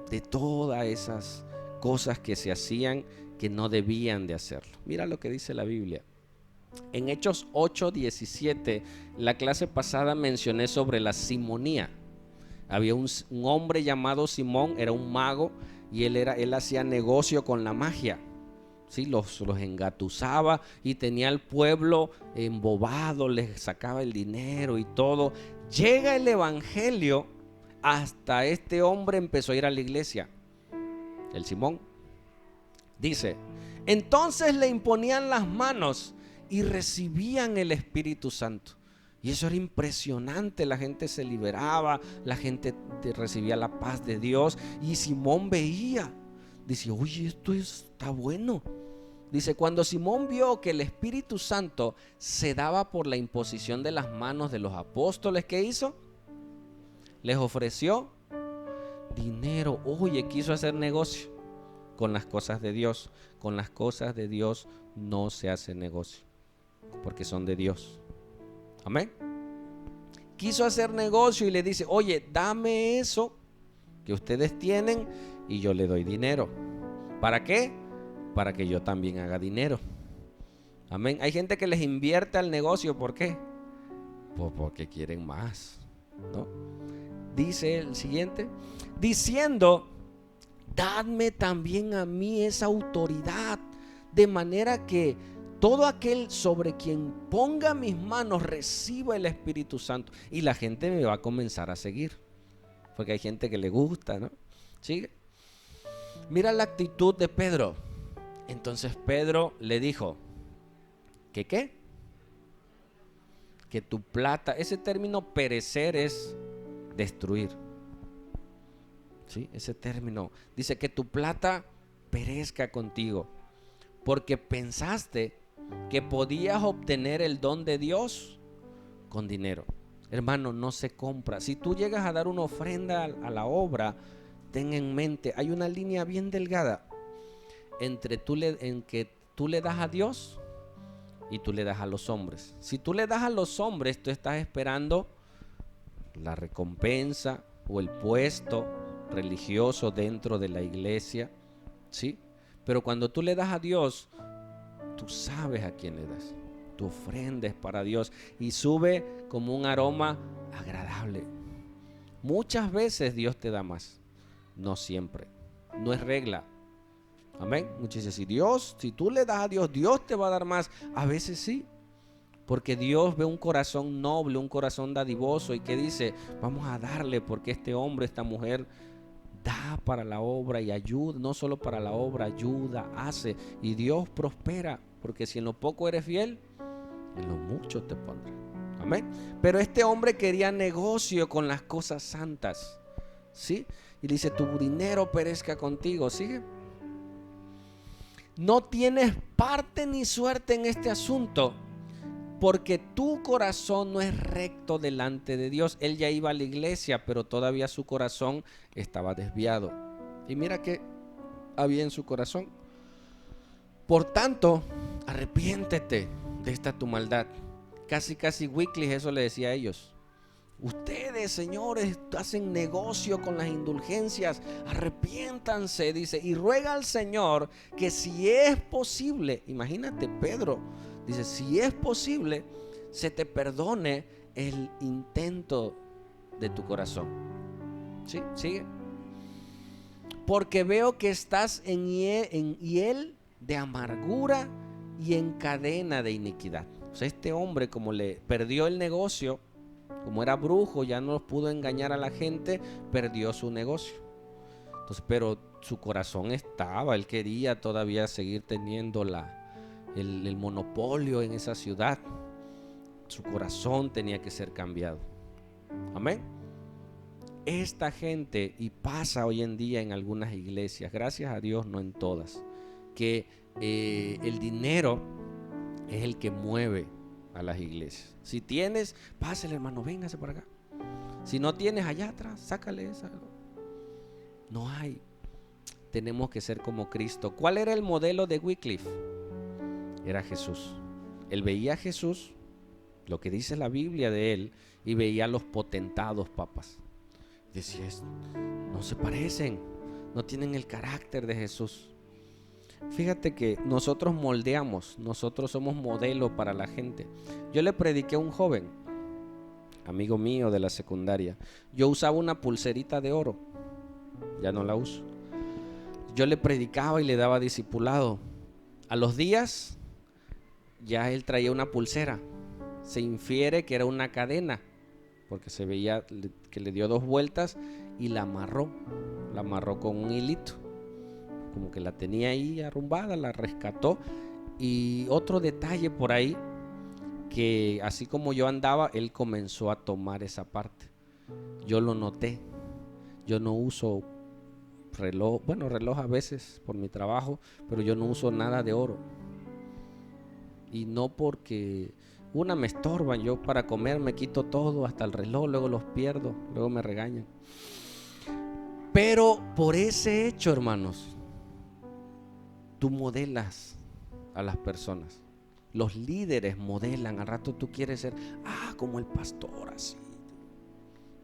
de todas esas cosas que se hacían que no debían de hacerlo. Mira lo que dice la Biblia. En Hechos 8:17, la clase pasada mencioné sobre la simonía. Había un hombre llamado Simón, era un mago, y él hacía negocio con la magia. ¿Sí? Los engatusaba y tenía al pueblo embobado, les sacaba el dinero y todo. Llega el evangelio, hasta este hombre empezó a ir a la iglesia, el Simón. Dice, entonces le imponían las manos y recibían el Espíritu Santo. Y eso era impresionante, la gente se liberaba, la gente recibía la paz de Dios. Y Simón veía, dice, oye, esto está bueno. Dice, cuando Simón vio que el Espíritu Santo se daba por la imposición de las manos de los apóstoles, ¿qué hizo? Les ofreció dinero. Oye, quiso hacer negocio con las cosas de Dios. Con las cosas de Dios no se hace negocio, porque son de Dios. Amén. Quiso hacer negocio y le dice, oye, dame eso que ustedes tienen y yo le doy dinero. ¿Para qué? Para que yo también haga dinero. Amén. Hay gente que les invierte al negocio. ¿Por qué? Pues porque quieren más, ¿no? Dice el siguiente, diciendo, dadme también a mí esa autoridad, de manera que todo aquel sobre quien ponga mis manos reciba el Espíritu Santo. Y la gente me va a comenzar a seguir, porque hay gente que le gusta, ¿no? Sigue. Mira la actitud de Pedro. Entonces Pedro le dijo, ¿qué qué? Que tu plata, ese término perecer es destruir. ¿Sí? Ese término dice que tu plata perezca contigo, porque pensaste que podías obtener el don de Dios con dinero. Hermano, no se compra. Si tú llegas a dar una ofrenda a la obra, ten en mente, hay una línea bien delgada entre en que tú le das a Dios y tú le das a los hombres. Si tú le das a los hombres, tú estás esperando la recompensa o el puesto religioso dentro de la iglesia, ¿sí? Pero cuando tú le das a Dios, tú sabes a quién le das. Tu ofrenda es para Dios y sube como un aroma agradable. Muchas veces Dios te da más, no siempre, no es regla. Amén. Muchas veces, si tú le das a Dios, Dios te va a dar más. A veces sí, porque Dios ve un corazón noble, un corazón dadivoso y que dice, vamos a darle porque este hombre, esta mujer da para la obra y ayuda, no solo para la obra, ayuda, hace, y Dios prospera, porque si en lo poco eres fiel, en lo mucho te pondrá. Amén. Pero este hombre quería negocio con las cosas santas, ¿sí? Y dice, tu dinero perezca contigo. Sigue. No tienes parte ni suerte en este asunto, porque tu corazón no es recto delante de Dios. Él ya iba a la iglesia, pero todavía su corazón estaba desviado. Y mira que había en su corazón. Por tanto, arrepiéntete de esta tu maldad. Casi Wycliffe eso le decía a ellos. Ustedes, señores, hacen negocio con las indulgencias. Arrepiéntanse, dice, y ruega al Señor que si es posible, imagínate, Pedro dice, si es posible, se te perdone el intento de tu corazón. ¿Sí? Sigue. Porque veo que estás en hiel de amargura y en cadena de iniquidad. O sea, este hombre, como le perdió el negocio, como era brujo, ya no pudo engañar a la gente, perdió su negocio. Entonces, pero su corazón estaba, él quería todavía seguir teniendo el monopolio en esa ciudad. Su corazón tenía que ser cambiado. Amén. Esta gente, y pasa hoy en día en algunas iglesias, gracias a Dios no en todas, que el dinero es el que mueve a las iglesias. Si tienes, pásale, hermano, véngase por acá. Si no tienes, allá atrás, sácale esa. No hay. Tenemos que ser como Cristo. ¿Cuál era el modelo de Wycliffe? Era Jesús. Él veía a Jesús, lo que dice la Biblia de él, y veía a los potentados papas. Decía, no se parecen, no tienen el carácter de Jesús. Fíjate que nosotros moldeamos, nosotros somos modelo para la gente. Yo le prediqué a un joven, amigo mío de la secundaria. Yo usaba una pulserita de oro, ya no la uso. Yo le predicaba y le daba discipulado. A los días ya él traía una pulsera. Se infiere que era una cadena, porque se veía que le dio 2 vueltas y la amarró con un hilito, como que la tenía ahí arrumbada, la rescató. Y otro detalle por ahí, que así como yo andaba, él comenzó a tomar esa parte. Yo lo noté. Yo no uso reloj, bueno, reloj a veces por mi trabajo, pero yo no uso nada de oro. Y no porque me estorban, yo para comer me quito todo, hasta el reloj, luego los pierdo, luego me regañan. Pero por ese hecho, hermanos, tú modelas a las personas. Los líderes modelan. Al rato tú quieres ser, como el pastor, así.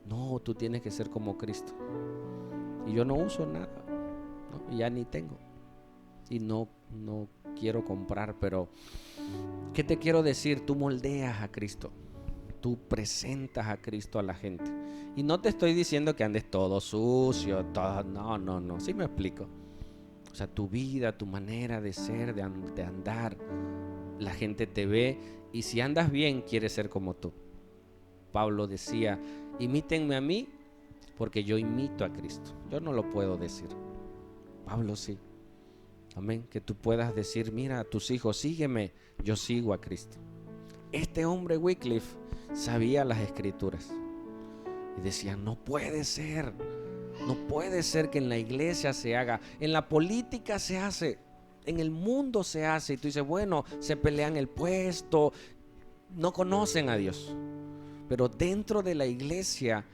No, tú tienes que ser como Cristo. Y yo no uso nada, ¿no? Ya ni tengo. Y no quiero comprar, pero ¿qué te quiero decir? Tú moldeas a Cristo. Tú presentas a Cristo a la gente. Y no te estoy diciendo que andes todo sucio, todo, no. ¿Sí me explico? O sea, tu vida, tu manera de ser, de andar, la gente te ve y si andas bien, quiere ser como tú. Pablo decía, imítenme a mí porque yo imito a Cristo. Yo no lo puedo decir. Pablo sí. Amén. Que tú puedas decir, mira a tus hijos, sígueme, yo sigo a Cristo. Este hombre Wycliffe sabía las escrituras y decía, no puede ser que en la iglesia se haga, en la política se hace, en el mundo se hace, y tú dices, bueno, se pelean el puesto, no conocen a Dios, pero dentro de la iglesia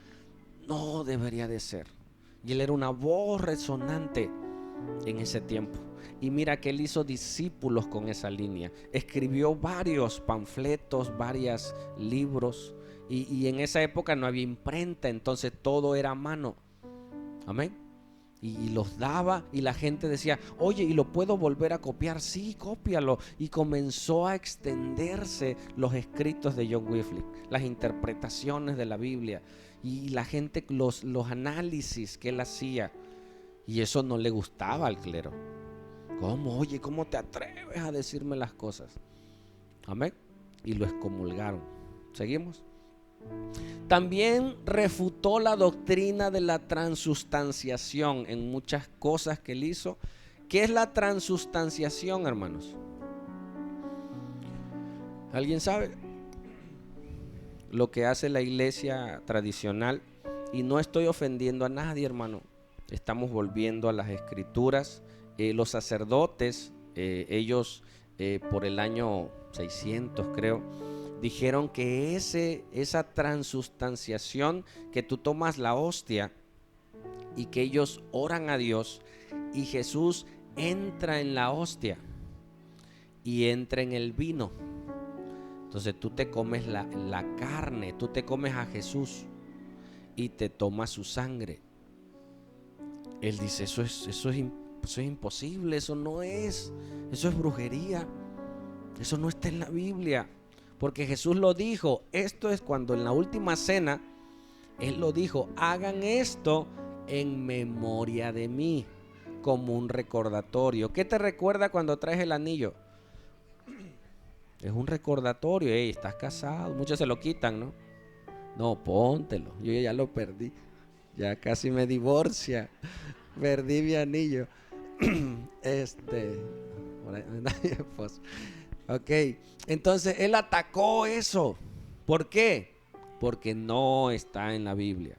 no debería de ser. Y él era una voz resonante en ese tiempo. Y mira que él hizo discípulos con esa línea. Escribió varios panfletos, varios libros. Y en esa época no había imprenta, entonces todo era a mano. Amén. Y los daba y la gente decía, oye, ¿y lo puedo volver a copiar? Sí, cópialo. Y comenzó a extenderse los escritos de John Wycliffe, las interpretaciones de la Biblia y la gente, los análisis que él hacía. Y eso no le gustaba al clero. ¿Cómo? Oye, ¿cómo te atreves a decirme las cosas? Amén. Y lo excomulgaron. ¿Seguimos? También refutó la doctrina de la transustanciación en muchas cosas que él hizo. ¿Qué es la transustanciación, hermanos? ¿Alguien sabe? Lo que hace la iglesia tradicional. Y no estoy ofendiendo a nadie, hermano. Estamos volviendo a las escrituras. Los sacerdotes, ellos por el año 600 creo, dijeron que esa transustanciación, que tú tomas la hostia y que ellos oran a Dios y Jesús entra en la hostia y entra en el vino. Entonces tú te comes la carne, tú te comes a Jesús y te tomas su sangre. Él dice, eso es imposible, eso es brujería, eso no está en la Biblia. Porque Jesús lo dijo, esto es cuando en la última cena, Él lo dijo, hagan esto en memoria de mí, como un recordatorio. ¿Qué te recuerda cuando traes el anillo? Es un recordatorio, estás casado, muchos se lo quitan, ¿no? No, póntelo, yo ya lo perdí, ya casi me divorcia, perdí mi anillo. Ok, entonces él atacó eso. ¿Por qué? Porque no está en la Biblia.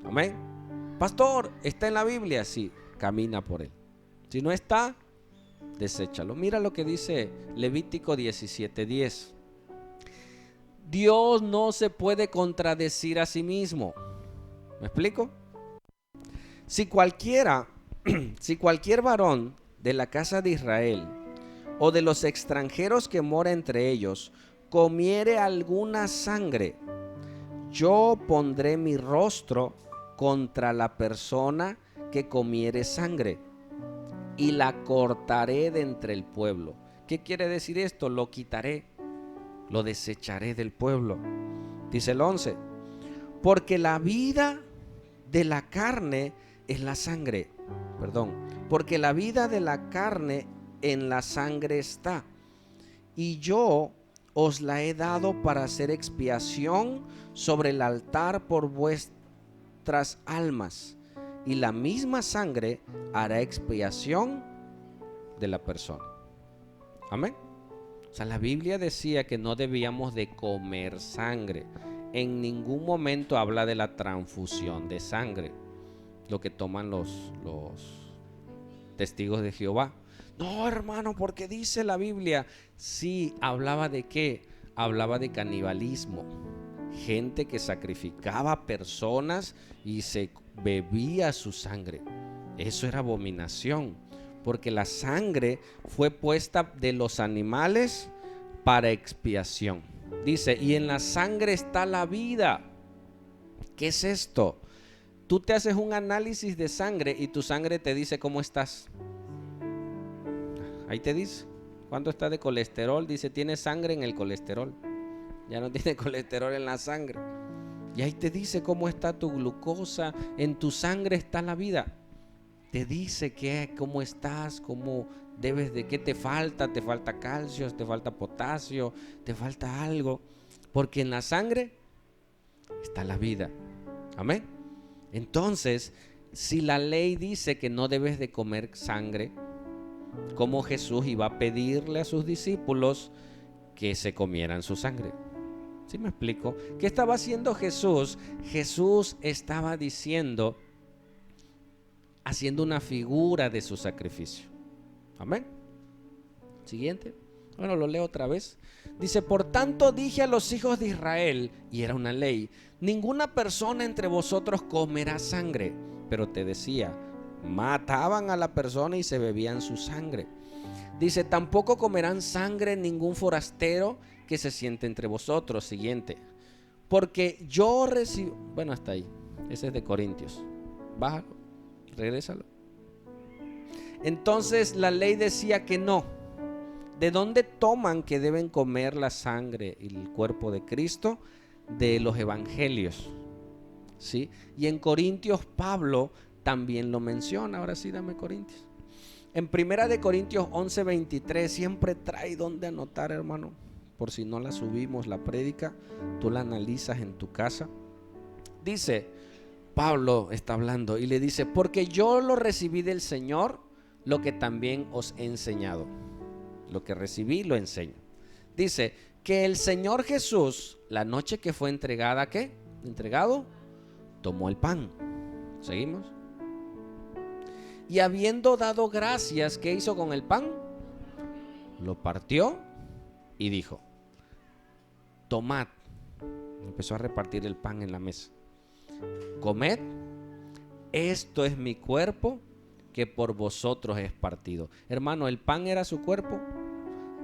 Amén. Pastor, ¿está en la Biblia? Sí, camina por él. Si no está, deséchalo. Mira lo que dice Levítico 17:10. Dios no se puede contradecir a sí mismo. ¿Me explico? Si cualquier varón de la casa de Israel o de los extranjeros que mora entre ellos comiere alguna sangre, yo pondré mi rostro contra la persona que comiere sangre y la cortaré de entre el pueblo. ¿Qué quiere decir esto? Lo quitaré, lo desecharé del pueblo. Dice el 11, porque la vida de la carne es la sangre, porque la vida de la carne en la sangre está, y yo os la he dado para hacer expiación sobre el altar por vuestras almas, y la misma sangre hará expiación de la persona. Amén. O sea, la Biblia decía que no debíamos de comer sangre. En ningún momento habla de la transfusión de sangre, lo que toman los testigos de Jehová. No, hermano, porque dice la Biblia. Sí, hablaba de qué? Hablaba de canibalismo. Gente que sacrificaba personas y se bebía su sangre. Eso era abominación, porque la sangre fue puesta de los animales para expiación. Dice, y en la sangre está la vida. ¿Qué es esto? Tú te haces un análisis de sangre y tu sangre te dice cómo estás. Ahí te dice cuánto está de colesterol. Dice, tiene sangre en el colesterol. Ya no tiene colesterol en la sangre. Y ahí te dice cómo está tu glucosa. En tu sangre está la vida. Te dice cómo estás, cómo debes, de qué te falta calcio, te falta potasio, te falta algo. Porque en la sangre está la vida. Amén. Entonces, si la ley dice que no debes de comer sangre, ¿cómo Jesús iba a pedirle a sus discípulos que se comieran su sangre? ¿Sí me explico? ¿Qué estaba haciendo Jesús? Jesús estaba diciendo, haciendo una figura de su sacrificio. Amén. Siguiente. Bueno, lo leo otra vez. Dice, por tanto dije a los hijos de Israel, y era una ley, ninguna persona entre vosotros comerá sangre. Pero te decía, mataban a la persona y se bebían su sangre. Dice, tampoco comerán sangre ningún forastero que se siente entre vosotros. Siguiente. Porque yo recibo... Bueno, hasta ahí. Ese es de Corintios. Bájalo, regrésalo. Entonces la ley decía que no. ¿De dónde toman que deben comer la sangre y el cuerpo de Cristo? De los evangelios, ¿sí? Y en Corintios Pablo también lo menciona. Ahora sí, dame Corintios. En primera de Corintios 11:23, siempre trae donde anotar, hermano. Por si no la subimos la prédica, tú la analizas en tu casa. Dice, Pablo está hablando y le dice, porque yo lo recibí del Señor, lo que también os he enseñado. Lo que recibí lo enseño. Dice que el Señor Jesús, la noche que fue entregada, ¿qué? Entregado, tomó el pan. ¿Seguimos? Y habiendo dado gracias, ¿qué hizo con el pan? Lo partió y dijo, tomad. Empezó a repartir el pan en la mesa. Comed, esto es mi cuerpo que por vosotros es partido. Hermano, ¿el pan era su cuerpo?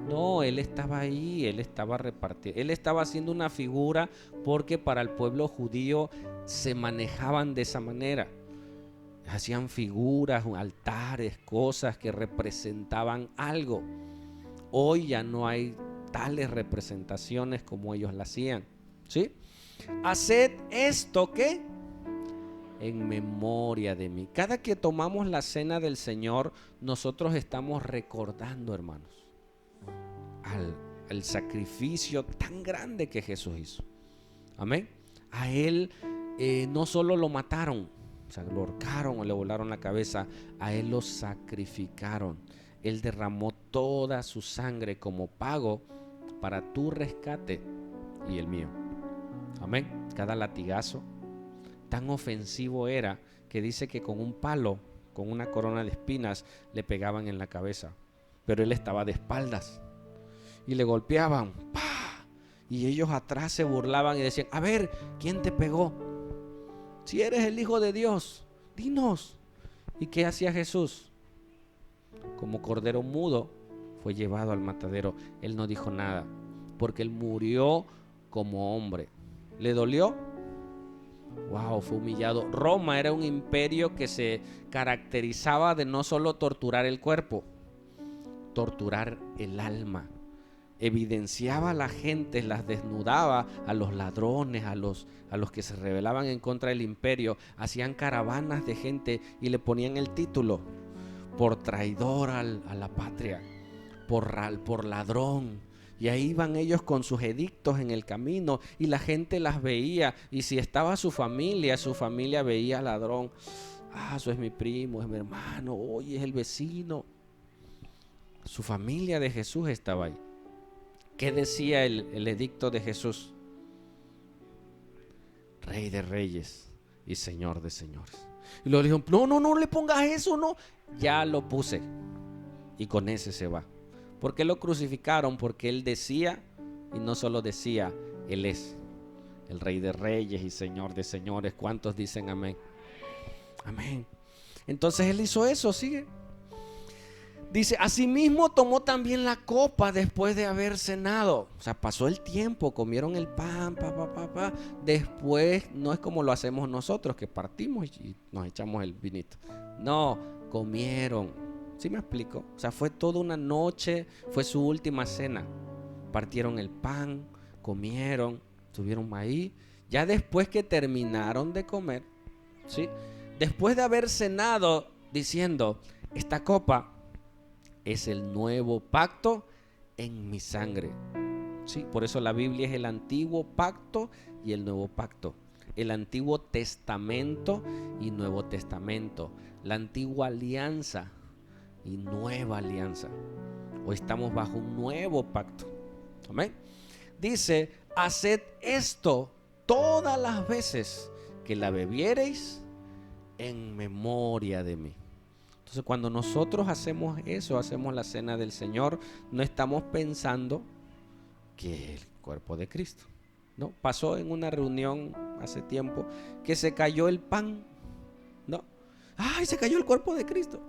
No, él estaba ahí, él estaba repartiendo, él estaba haciendo una figura porque para el pueblo judío se manejaban de esa manera. Hacían figuras, altares, cosas que representaban algo. Hoy ya no hay tales representaciones como ellos la hacían, ¿sí? Haced esto, ¿qué? En memoria de mí. Cada que tomamos la cena del Señor, nosotros estamos recordando, hermanos, al sacrificio tan grande que Jesús hizo. Amén. A Él no solo lo mataron, o sea, lo ahorcaron o le volaron la cabeza, a Él lo sacrificaron. Él derramó toda su sangre como pago para tu rescate y el mío. Amén. Cada latigazo tan ofensivo era que dice que con un palo, con una corona de espinas, le pegaban en la cabeza. Pero él estaba de espaldas y le golpeaban, ¡pah! Y ellos atrás se burlaban y decían, a ver, ¿quién te pegó? Si eres el Hijo de Dios, dinos. ¿Y qué hacía Jesús? Como cordero mudo, fue llevado al matadero. Él no dijo nada, porque él murió como hombre. ¿Le dolió? Wow, fue humillado. Roma era un imperio que se caracterizaba de no solo torturar el cuerpo, torturar el alma. Evidenciaba a la gente, las desnudaba, a los ladrones, a los que se rebelaban en contra del imperio. Hacían caravanas de gente y le ponían el título: por traidor a la patria, por ladrón. Y ahí iban ellos con sus edictos en el camino y la gente las veía. Y si estaba su familia veía al ladrón. Ah, eso es mi primo, es mi hermano, oye, es el vecino. Su familia de Jesús estaba ahí. ¿Qué decía el edicto de Jesús? Rey de reyes y Señor de señores. Y luego le dijeron, no le pongas eso, no. Ya lo puse. Y con ese se va. ¿Por qué lo crucificaron? Porque él decía, y no solo decía, él es el Rey de reyes y Señor de señores. ¿Cuántos dicen amén? Amén. Entonces él hizo eso, sigue. Dice, asimismo tomó también la copa después de haber cenado. O sea, pasó el tiempo, comieron el pan, Después no es como lo hacemos nosotros, que partimos y nos echamos el vinito. No, comieron. ¿Sí me explico? O sea, fue toda una noche, fue su última cena. Partieron el pan, comieron, estuvieron ahí. Ya después que terminaron de comer, ¿sí? Después de haber cenado, diciendo, esta copa es el nuevo pacto en mi sangre. Sí, por eso la Biblia es el antiguo pacto y el nuevo pacto. El antiguo testamento y nuevo testamento. La antigua alianza y nueva alianza. Hoy estamos bajo un nuevo pacto. Amén. Dice, haced esto todas las veces que la bebiereis en memoria de mí. Entonces, cuando nosotros hacemos eso, hacemos la cena del Señor, no estamos pensando que el cuerpo de Cristo. No, pasó en una reunión hace tiempo que se cayó el pan. No, ¡ay, se cayó el cuerpo de Cristo!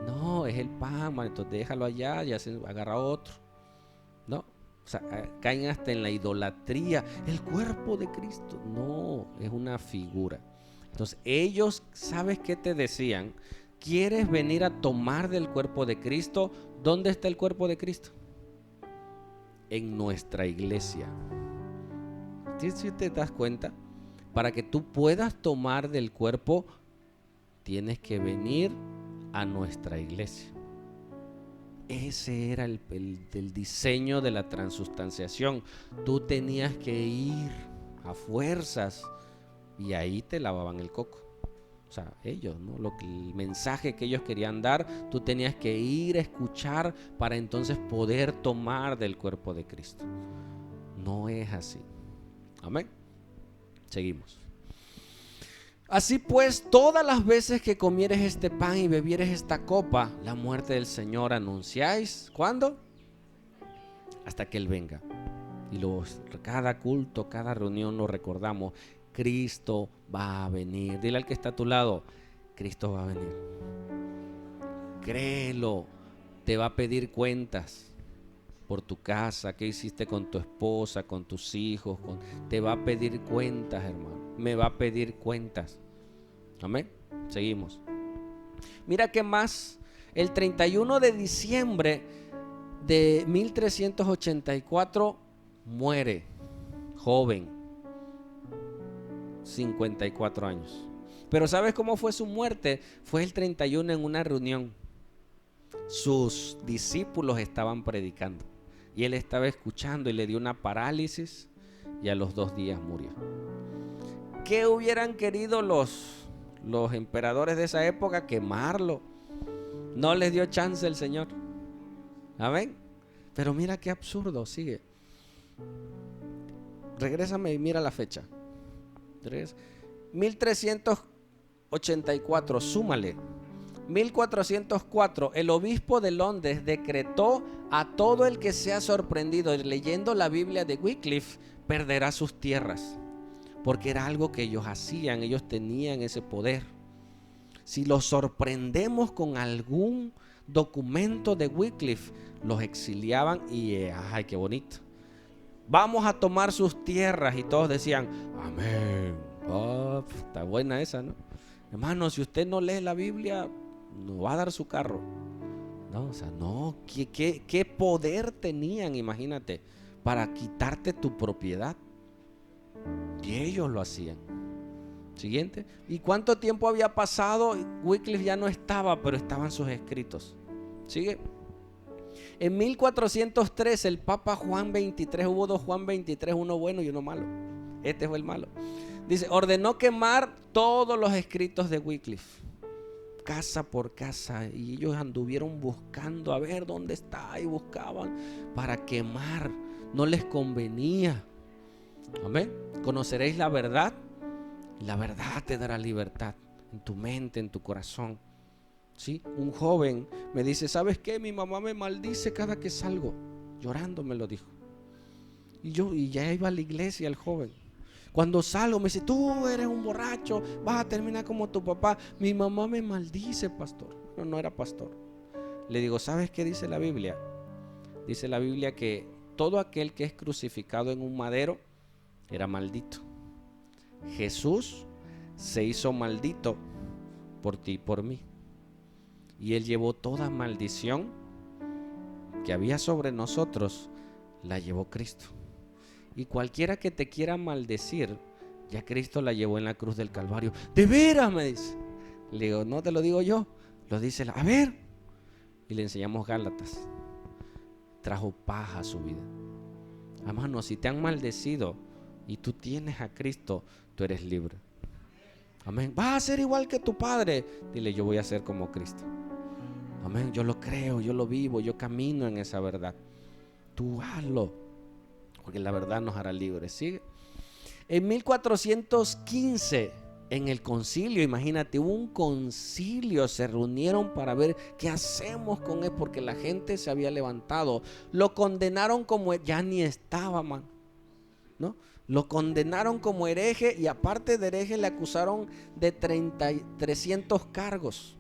No, es el pan, man, entonces déjalo allá, ya se agarra otro. No, o sea, caen hasta en la idolatría. El cuerpo de Cristo, no, es una figura. Entonces, ellos, ¿sabes qué te decían? ¿Quieres venir a tomar del cuerpo de Cristo? ¿Dónde está el cuerpo de Cristo? En nuestra iglesia. Si te das cuenta, para que tú puedas tomar del cuerpo, tienes que venir a nuestra iglesia. Ese era el diseño de la transustanciación. Tú tenías que ir a fuerzas y ahí te lavaban el coco. O sea, ellos, ¿no? El mensaje que ellos querían dar, tú tenías que ir a escuchar para entonces poder tomar del cuerpo de Cristo. No es así. Amén. Seguimos. Así pues, todas las veces que comieres este pan y bebieres esta copa, la muerte del Señor anunciáis. ¿Cuándo? Hasta que Él venga. Y cada culto, cada reunión lo recordamos. Cristo va a venir. Dile al que está a tu lado, Cristo va a venir. Créelo. Te va a pedir cuentas por tu casa, qué hiciste con tu esposa, con tus hijos. Te va a pedir cuentas, hermano. Me va a pedir cuentas. Amén. Seguimos. Mira qué más. El 31 de diciembre de 1384 muere, joven, 54 años. Pero ¿sabes cómo fue su muerte? Fue el 31 en una reunión. Sus discípulos estaban predicando y él estaba escuchando y le dio una parálisis y a los 2 días murió. ¿Qué hubieran querido los emperadores de esa época? Quemarlo. No les dio chance el Señor. Amén. Pero mira qué absurdo. Sigue. Regrésame y mira la fecha. 1384, súmale. 1404, el obispo de Londres decretó a todo el que sea sorprendido leyendo la Biblia de Wycliffe perderá sus tierras, porque era algo que ellos hacían, ellos tenían ese poder. Si los sorprendemos con algún documento de Wycliffe, los exiliaban y ¡ay, qué bonito! Vamos a tomar sus tierras, y todos decían amén. Oh, está buena esa, ¿no? Hermano, si usted no lee la Biblia, no va a dar su carro. No, o sea, no, ¿qué poder tenían, imagínate, para quitarte tu propiedad? Y ellos lo hacían. Siguiente. ¿Y cuánto tiempo había pasado? Wycliffe ya no estaba, pero estaban sus escritos. Sigue. En 1403 el Papa Juan XXIII, hubo 2 Juan XXIII, uno bueno y uno malo. Este fue el malo. Dice, ordenó quemar todos los escritos de Wycliffe, casa por casa, y ellos anduvieron buscando a ver dónde está, y buscaban para quemar. No les convenía. Amén. Conoceréis la verdad, y la verdad te dará libertad en tu mente, en tu corazón. ¿Sí? Un joven me dice, ¿sabes qué? Mi mamá me maldice cada que salgo. Llorando me lo dijo. Y ya iba a la iglesia el joven. Cuando salgo me dice, tú eres un borracho, vas a terminar como tu papá. Mi mamá me maldice, pastor. No era pastor. Le digo, ¿sabes qué dice la Biblia? Dice la Biblia que todo aquel que es crucificado en un madero era maldito. Jesús se hizo maldito por ti y por mí. Y Él llevó toda maldición que había sobre nosotros, la llevó Cristo. Y cualquiera que te quiera maldecir, ya Cristo la llevó en la cruz del Calvario. ¿De veras? Me dice. Le digo, no te lo digo yo, lo dice a ver. Y le enseñamos Gálatas. Trajo paz a su vida. Hermano, si te han maldecido y tú tienes a Cristo, tú eres libre. Amén. Vas a ser igual que tu padre. Dile, yo voy a ser como Cristo. Amén. Yo lo creo, yo lo vivo, yo camino en esa verdad. Tú hazlo, porque la verdad nos hará libres. ¿Sigue? En 1415, en el concilio, imagínate, hubo un concilio, se reunieron para ver qué hacemos con él, porque la gente se había levantado. Lo condenaron como, ya ni estaba, man, ¿no? Lo condenaron como hereje, y aparte de hereje le acusaron de 300 cargos.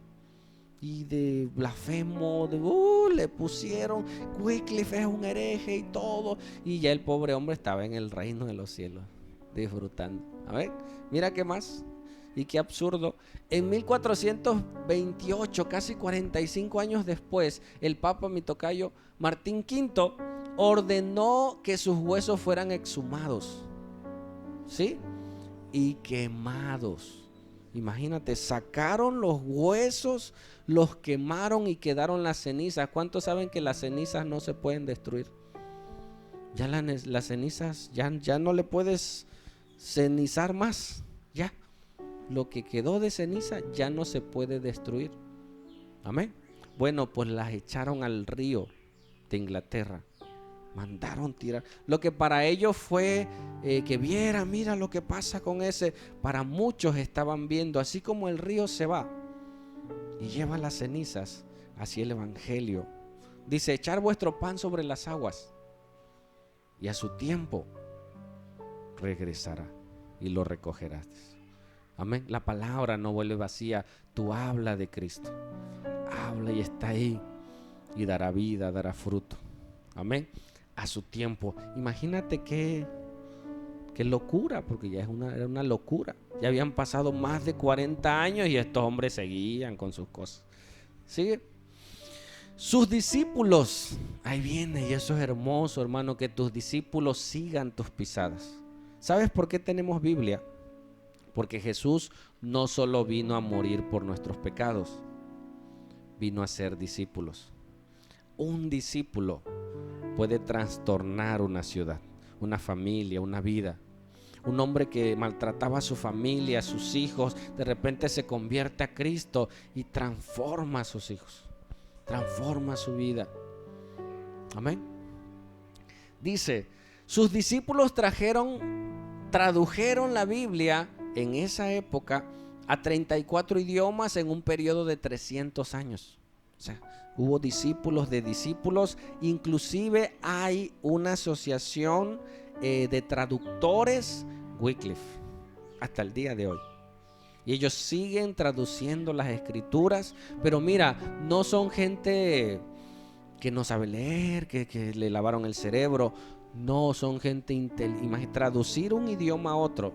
Y de blasfemo, le pusieron, Wycliffe es un hereje y todo. Y ya el pobre hombre estaba en el reino de los cielos, disfrutando. A ver, mira qué más. Y qué absurdo. En 1428, casi 45 años después, el Papa, mi tocayo Martín V, ordenó que sus huesos fueran exhumados, ¿sí? Y quemados. Imagínate, sacaron los huesos, los quemaron y quedaron las cenizas. ¿Cuántos saben que las cenizas no se pueden destruir? Ya las cenizas, ya no le puedes cenizar más. Ya, lo que quedó de ceniza ya no se puede destruir. Amén. Bueno, pues las echaron al río de Inglaterra. Mandaron tirar. Lo que para ellos fue que vieran, mira lo que pasa con ese. Para muchos estaban viendo, así como el río se va y lleva las cenizas hacia el evangelio. Dice, echar vuestro pan sobre las aguas, y a su tiempo regresará y lo recogerás. Amén. La palabra no vuelve vacía. Tú habla de Cristo. Habla y está ahí, y dará vida, dará fruto. Amén. A su tiempo. Imagínate qué locura, porque ya era una locura. Ya habían pasado más de 40 años y estos hombres seguían con sus cosas. ¿Sigue? Sus discípulos, ahí viene, y eso es hermoso, hermano, que tus discípulos sigan tus pisadas. ¿Sabes por qué tenemos Biblia? Porque Jesús no solo vino a morir por nuestros pecados, vino a ser discípulos. Un discípulo puede trastornar una ciudad, una familia, una vida. Un hombre que maltrataba a su familia, a sus hijos, de repente se convierte a Cristo y transforma a sus hijos, transforma su vida. Amén. Dice, sus discípulos tradujeron la Biblia en esa época a 34 idiomas en un periodo de 300 años. O sea, hubo discípulos de discípulos. Inclusive hay una asociación de traductores Wycliffe hasta el día de hoy. Y ellos siguen traduciendo las escrituras. Pero mira, no son gente que no sabe leer, que le lavaron el cerebro. No, son gente inteligente. Traducir un idioma a otro.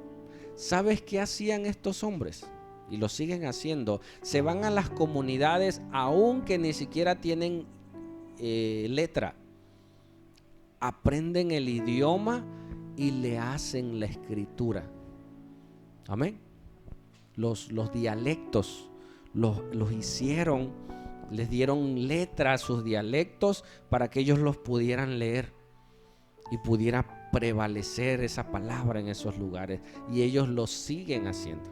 ¿Sabes qué hacían estos hombres? Y lo siguen haciendo. Se van a las comunidades, aunque ni siquiera tienen letra. Aprenden el idioma y le hacen la escritura. Amén. Los dialectos los hicieron, les dieron letra a sus dialectos para que ellos los pudieran leer y pudiera prevalecer esa palabra en esos lugares. Y ellos lo siguen haciendo.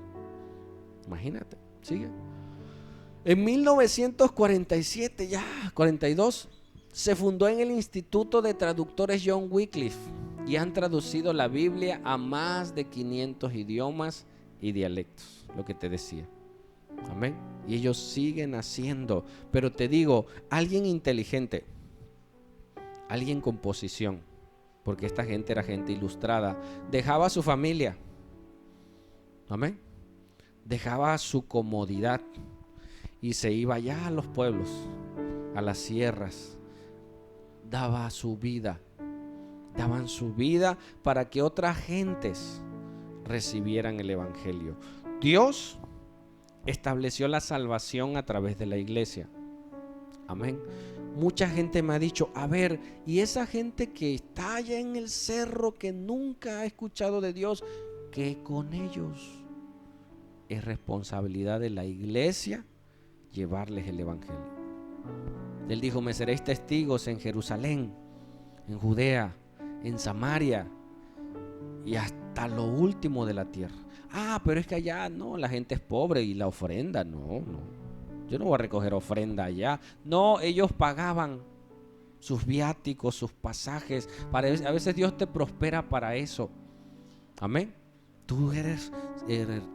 Imagínate, sigue. En 1947, 42, se fundó en el Instituto de Traductores John Wycliffe y han traducido la Biblia a más de 500 idiomas y dialectos, lo que te decía. Amén. Y ellos siguen haciendo. Pero te digo, alguien inteligente, alguien con posición, porque esta gente era gente ilustrada, dejaba a su familia. Amén. Dejaba su comodidad y se iba allá a los pueblos a las sierras, daban su vida para que otras gentes recibieran el evangelio. Dios estableció la salvación a través de la iglesia. Amén. Mucha gente me ha dicho, a ver, y esa gente que está allá en el cerro, que nunca ha escuchado de Dios, ¿qué con ellos? Es responsabilidad de la iglesia llevarles el evangelio. Él dijo, me seréis testigos en Jerusalén, en Judea, en Samaria y hasta lo último de la tierra. Pero es que allá no, la gente es pobre y la ofrenda, no. Yo no voy a recoger ofrenda allá. No, ellos pagaban sus viáticos, sus pasajes. A veces Dios te prospera para eso. Amén. Tú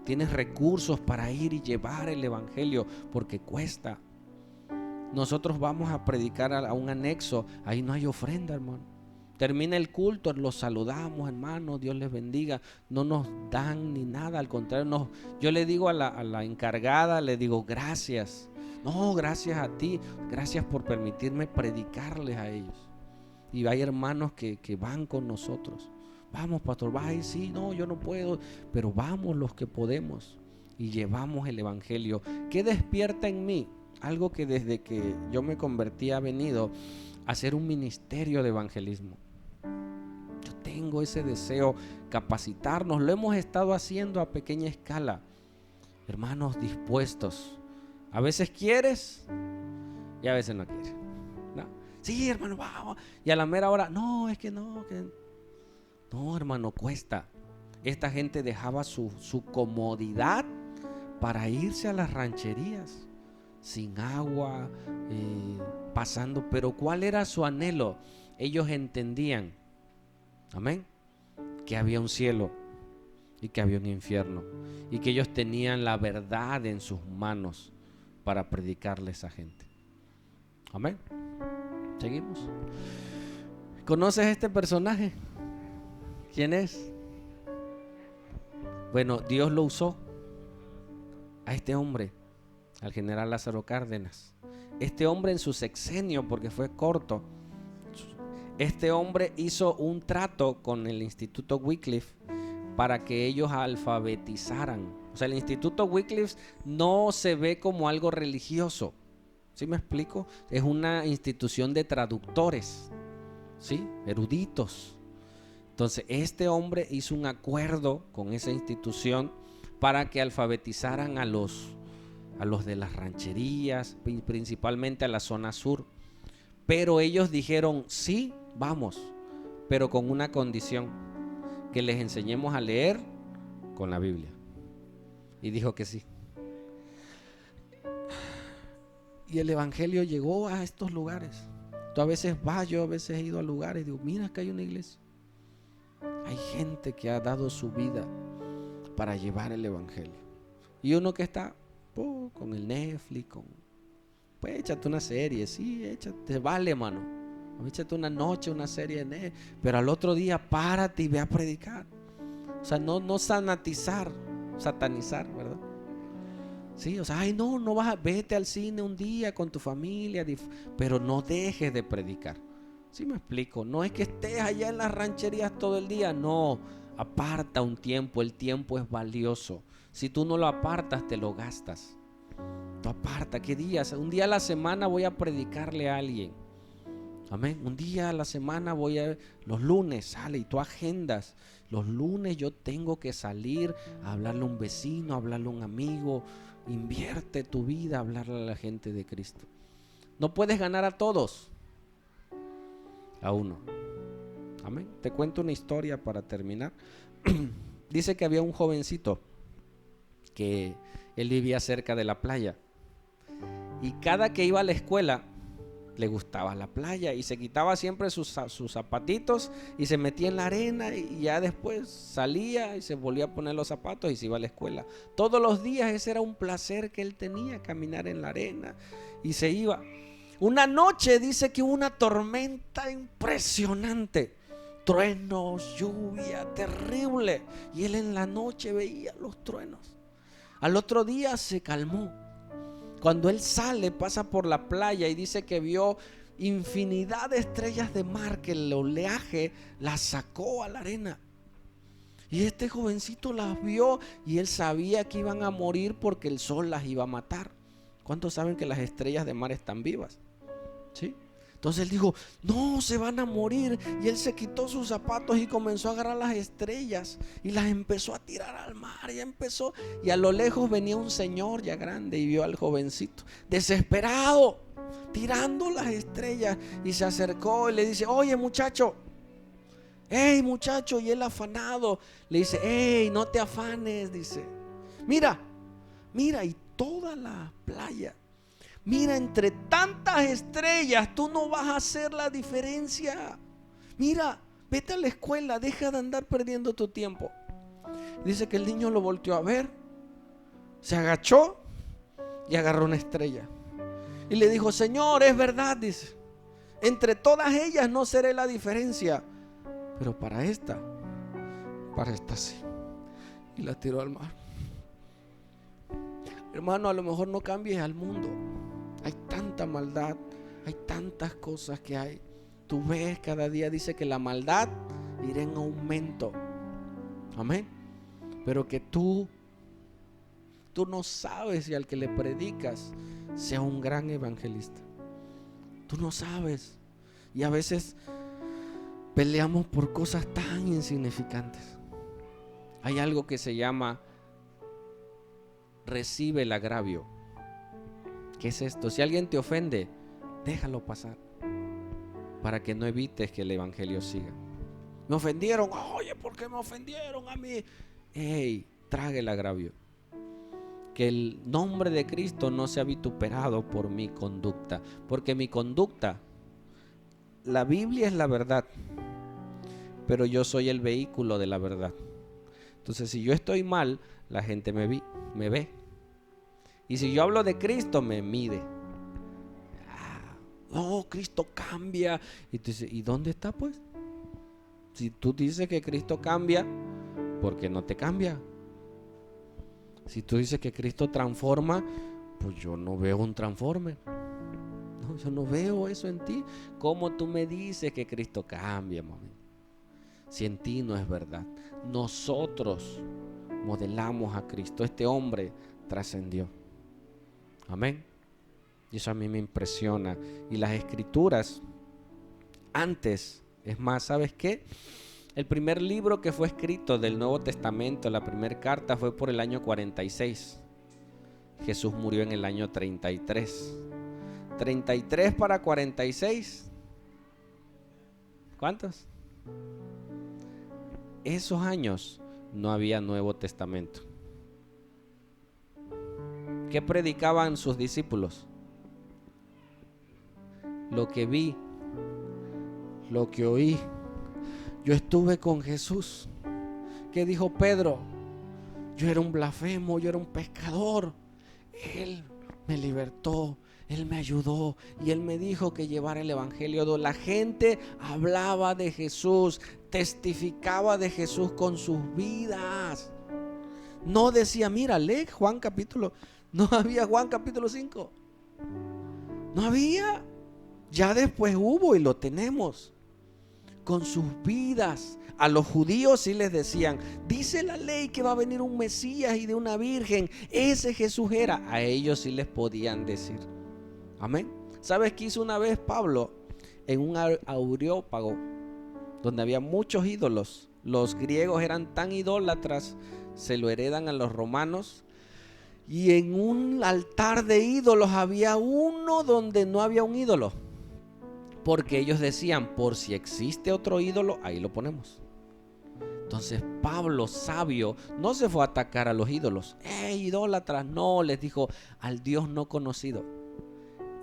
tienes recursos para ir y llevar el evangelio porque cuesta. Nosotros vamos a predicar a un anexo. Ahí no hay ofrenda, hermano. Termina el culto, los saludamos, hermanos, Dios les bendiga. No nos dan ni nada, al contrario, yo le digo a la encargada, le digo gracias. No, gracias a ti, gracias por permitirme predicarles a ellos. Y hay hermanos que van con nosotros. Vamos, pastor, sí, no, yo no puedo, pero vamos los que podemos y llevamos el evangelio. ¿Qué despierta en mí? Algo que desde que yo me convertí ha venido a hacer un ministerio de evangelismo. Tengo ese deseo, capacitarnos, lo hemos estado haciendo a pequeña escala, hermanos dispuestos. A veces quieres y a veces no quieres, ¿no? Sí, hermano, vamos. Y a la mera hora, no, es que no, hermano, cuesta. Esta gente dejaba su comodidad para irse a las rancherías, sin agua, pasando, pero ¿cuál era su anhelo? Ellos entendían, amén, que había un cielo y que había un infierno y que ellos tenían la verdad en sus manos para predicarle a esa gente. Amén. Seguimos. ¿Conoces este personaje? ¿Quién es? Bueno, Dios lo usó a este hombre, al general Lázaro Cárdenas. Este hombre en su sexenio, porque fue corto, este hombre hizo un trato con el Instituto Wycliffe para que ellos alfabetizaran. O sea, el Instituto Wycliffe no se ve como algo religioso. ¿Sí me explico? Es una institución de traductores, ¿sí? Eruditos. Entonces, este hombre hizo un acuerdo con esa institución para que alfabetizaran a los de las rancherías, principalmente a la zona sur. Pero ellos dijeron, sí, vamos, pero con una condición, que les enseñemos a leer con la Biblia. Y dijo que sí. Y el evangelio llegó a estos lugares. Tú a veces vas, yo a veces he ido a lugares y digo, mira que hay una iglesia. Hay gente que ha dado su vida para llevar el evangelio. Y uno que está con el Netflix, pues échate una serie, sí, échate, vale, mano. Échate una noche, una serie de Netflix, pero al otro día párate y ve a predicar. O sea, no satanizar, ¿verdad? Sí, o sea, no vas vete al cine un día con tu familia, pero no dejes de predicar. ¿Sí me explico? No es que estés allá en las rancherías todo el día, no. Aparta un tiempo, el tiempo es valioso. Si tú no lo apartas, te lo gastas. Tú aparta, ¿qué días? Un día a la semana voy a predicarle a alguien. Amén. Un día a la semana los lunes sale y tú agendas. Los lunes yo tengo que salir a hablarle a un vecino, a hablarle a un amigo. Invierte tu vida a hablarle a la gente de Cristo. No puedes ganar a todos, a uno. Amén. Te cuento una historia para terminar. Dice que había un jovencito que él vivía cerca de la playa y cada que iba a la escuela le gustaba la playa y se quitaba siempre sus zapatitos y se metía en la arena y ya después salía y se volvía a poner los zapatos y se iba a la escuela. Todos los días ese era un placer que él tenía, caminar en la arena, y se iba. Una noche dice que hubo una tormenta impresionante, truenos, lluvia terrible, y él en la noche veía los truenos. Al otro día se calmó Cuando él sale, pasa por la playa y dice que vio infinidad de estrellas de mar, que el oleaje las sacó a la arena. Y este jovencito las vio y él sabía que iban a morir porque el sol las iba a matar. ¿Cuántos saben que las estrellas de mar están vivas? ¿Sí? Entonces él dijo, no, se van a morir. Y él se quitó sus zapatos y comenzó a agarrar las estrellas y las empezó a tirar al mar. Y a lo lejos venía un señor ya grande y vio al jovencito desesperado tirando las estrellas, y se acercó y le dice, oye muchacho, hey muchacho. Y él afanado le dice, hey, no te afanes, dice, mira, y toda la playa, mira, entre tantas estrellas tú no vas a hacer la diferencia. Mira, vete a la escuela, deja de andar perdiendo tu tiempo. Dice que el niño lo volteó a ver, se agachó y agarró una estrella y le dijo, Señor, es verdad, dice, entre todas ellas no seré la diferencia, pero para esta sí. Y la tiró al mar. Hermano, a lo mejor no cambies al mundo. Hay tanta maldad, hay tantas cosas que hay. Tú ves cada día, dice que la maldad irá en aumento. Amén. Pero que tú no sabes si al que le predicas sea un gran evangelista. Tú no sabes. Y a veces peleamos por cosas tan insignificantes. Hay algo que se llama recibe el agravio. ¿Qué es esto? Si alguien te ofende, déjalo pasar, para que no evites que el evangelio siga. Me ofendieron, oye, ¿por qué me ofendieron a mí? Hey, traga el agravio. Que el nombre de Cristo no sea vituperado por mi conducta, porque mi conducta, la Biblia es la verdad, pero yo soy el vehículo de la verdad. Entonces, si yo estoy mal, la gente me ve. Y si yo hablo de Cristo, me mide. Cristo cambia. Y tú dices, ¿y dónde está pues? Si tú dices que Cristo cambia, ¿por qué no te cambia? Si tú dices que Cristo transforma, pues yo no veo un transforme. No, yo no veo eso en ti. ¿Cómo tú me dices que Cristo cambia, mami? Si en ti no es verdad. Nosotros modelamos a Cristo. Este hombre trascendió. Amén. Y eso a mí me impresiona. Y las escrituras antes, es más, ¿sabes qué? El primer libro que fue escrito del Nuevo Testamento, la primera carta, fue por el año 46. Jesús murió en el año 33. 33 para 46. ¿Cuántos? Esos años no había Nuevo Testamento. ¿Qué predicaban sus discípulos? Lo que vi, lo que oí. Yo estuve con Jesús. ¿Qué dijo Pedro? Yo era un blasfemo, yo era un pescador. Él me libertó, Él me ayudó y Él me dijo que llevara el evangelio. La gente hablaba de Jesús, testificaba de Jesús con sus vidas. No decía, mira, lee Juan capítulo. No había Juan capítulo 5. No había. Ya después hubo y lo tenemos. Con sus vidas. A los judíos sí les decían, dice la ley que va a venir un Mesías y de una virgen. Ese Jesús era. A ellos sí les podían decir. Amén. ¿Sabes qué hizo una vez Pablo? En un Areópago donde había muchos ídolos. Los griegos eran tan idólatras, se lo heredan a los romanos. Y en un altar de ídolos había uno donde no había un ídolo. Porque ellos decían, por si existe otro ídolo, ahí lo ponemos. Entonces Pablo, sabio, no se fue a atacar a los ídolos. Idólatras, no, les dijo, al Dios no conocido.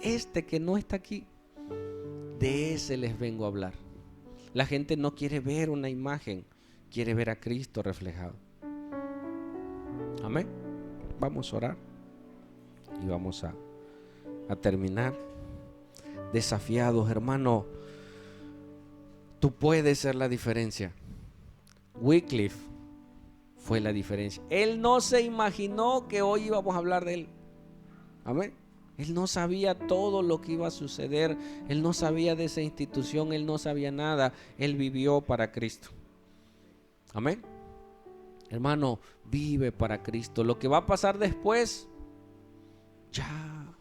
Este que no está aquí, de ese les vengo a hablar. La gente no quiere ver una imagen, quiere ver a Cristo reflejado. Amén. Vamos a orar y vamos a terminar. Desafiados, hermano, tú puedes ser la diferencia. Wycliffe fue la diferencia. Él no se imaginó que hoy íbamos a hablar de él. Amén. Él no sabía todo lo que iba a suceder. Él no sabía de esa institución. Él no sabía nada. Él vivió para Cristo. Amén. Hermano, vive para Cristo. Lo que va a pasar después, ya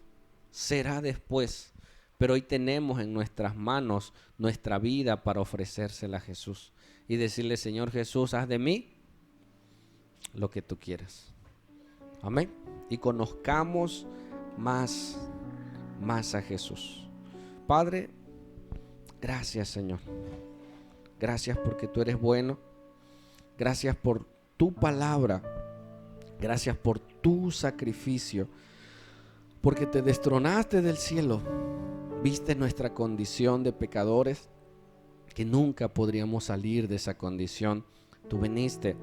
será después. Pero hoy tenemos en nuestras manos nuestra vida para ofrecérsela a Jesús. Y decirle: Señor Jesús, haz de mí lo que tú quieras. Amén. Y conozcamos más a Jesús. Padre, gracias, Señor. Gracias porque tú eres bueno. Gracias por tu palabra. Gracias por tu sacrificio. Porque te destronaste del cielo. Viste nuestra condición de pecadores, que nunca podríamos salir de esa condición. Tú viniste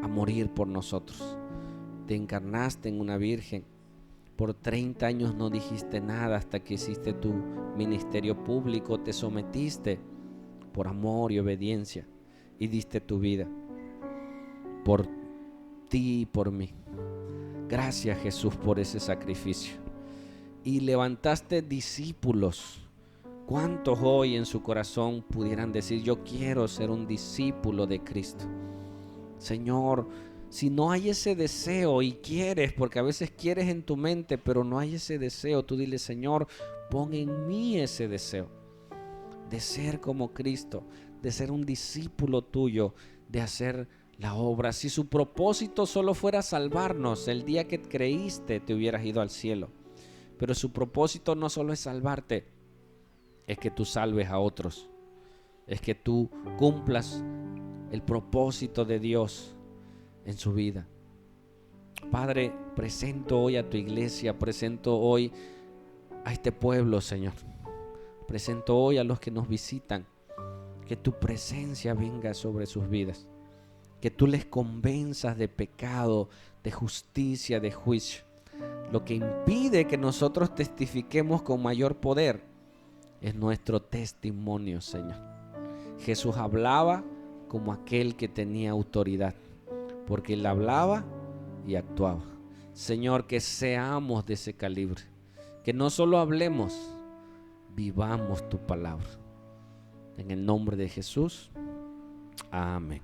a morir por nosotros. Te encarnaste en una virgen. Por 30 años no dijiste nada hasta que hiciste tu ministerio público. Te sometiste por amor y obediencia y diste tu vida por ti y por mí. Gracias, Jesús, por ese sacrificio. Y levantaste discípulos. ¿Cuántos hoy en su corazón pudieran decir: yo quiero ser un discípulo de Cristo? Señor, si no hay ese deseo y quieres, porque a veces quieres en tu mente, pero no hay ese deseo, tú dile: Señor, pon en mí ese deseo de ser como Cristo, de ser un discípulo tuyo, de hacer la obra. Si su propósito solo fuera salvarnos, el día que creíste te hubieras ido al cielo. Pero su propósito no solo es salvarte, es que tú salves a otros, es que tú cumplas el propósito de Dios en su vida. Padre, presento hoy a tu iglesia, presento hoy a este pueblo, Señor. Presento hoy a los que nos visitan. Que tu presencia venga sobre sus vidas. Que tú les convenzas de pecado, de justicia, de juicio. Lo que impide que nosotros testifiquemos con mayor poder es nuestro testimonio, Señor. Jesús hablaba como aquel que tenía autoridad, porque Él hablaba y actuaba. Señor, que seamos de ese calibre, que no solo hablemos, vivamos tu palabra. En el nombre de Jesús, amén.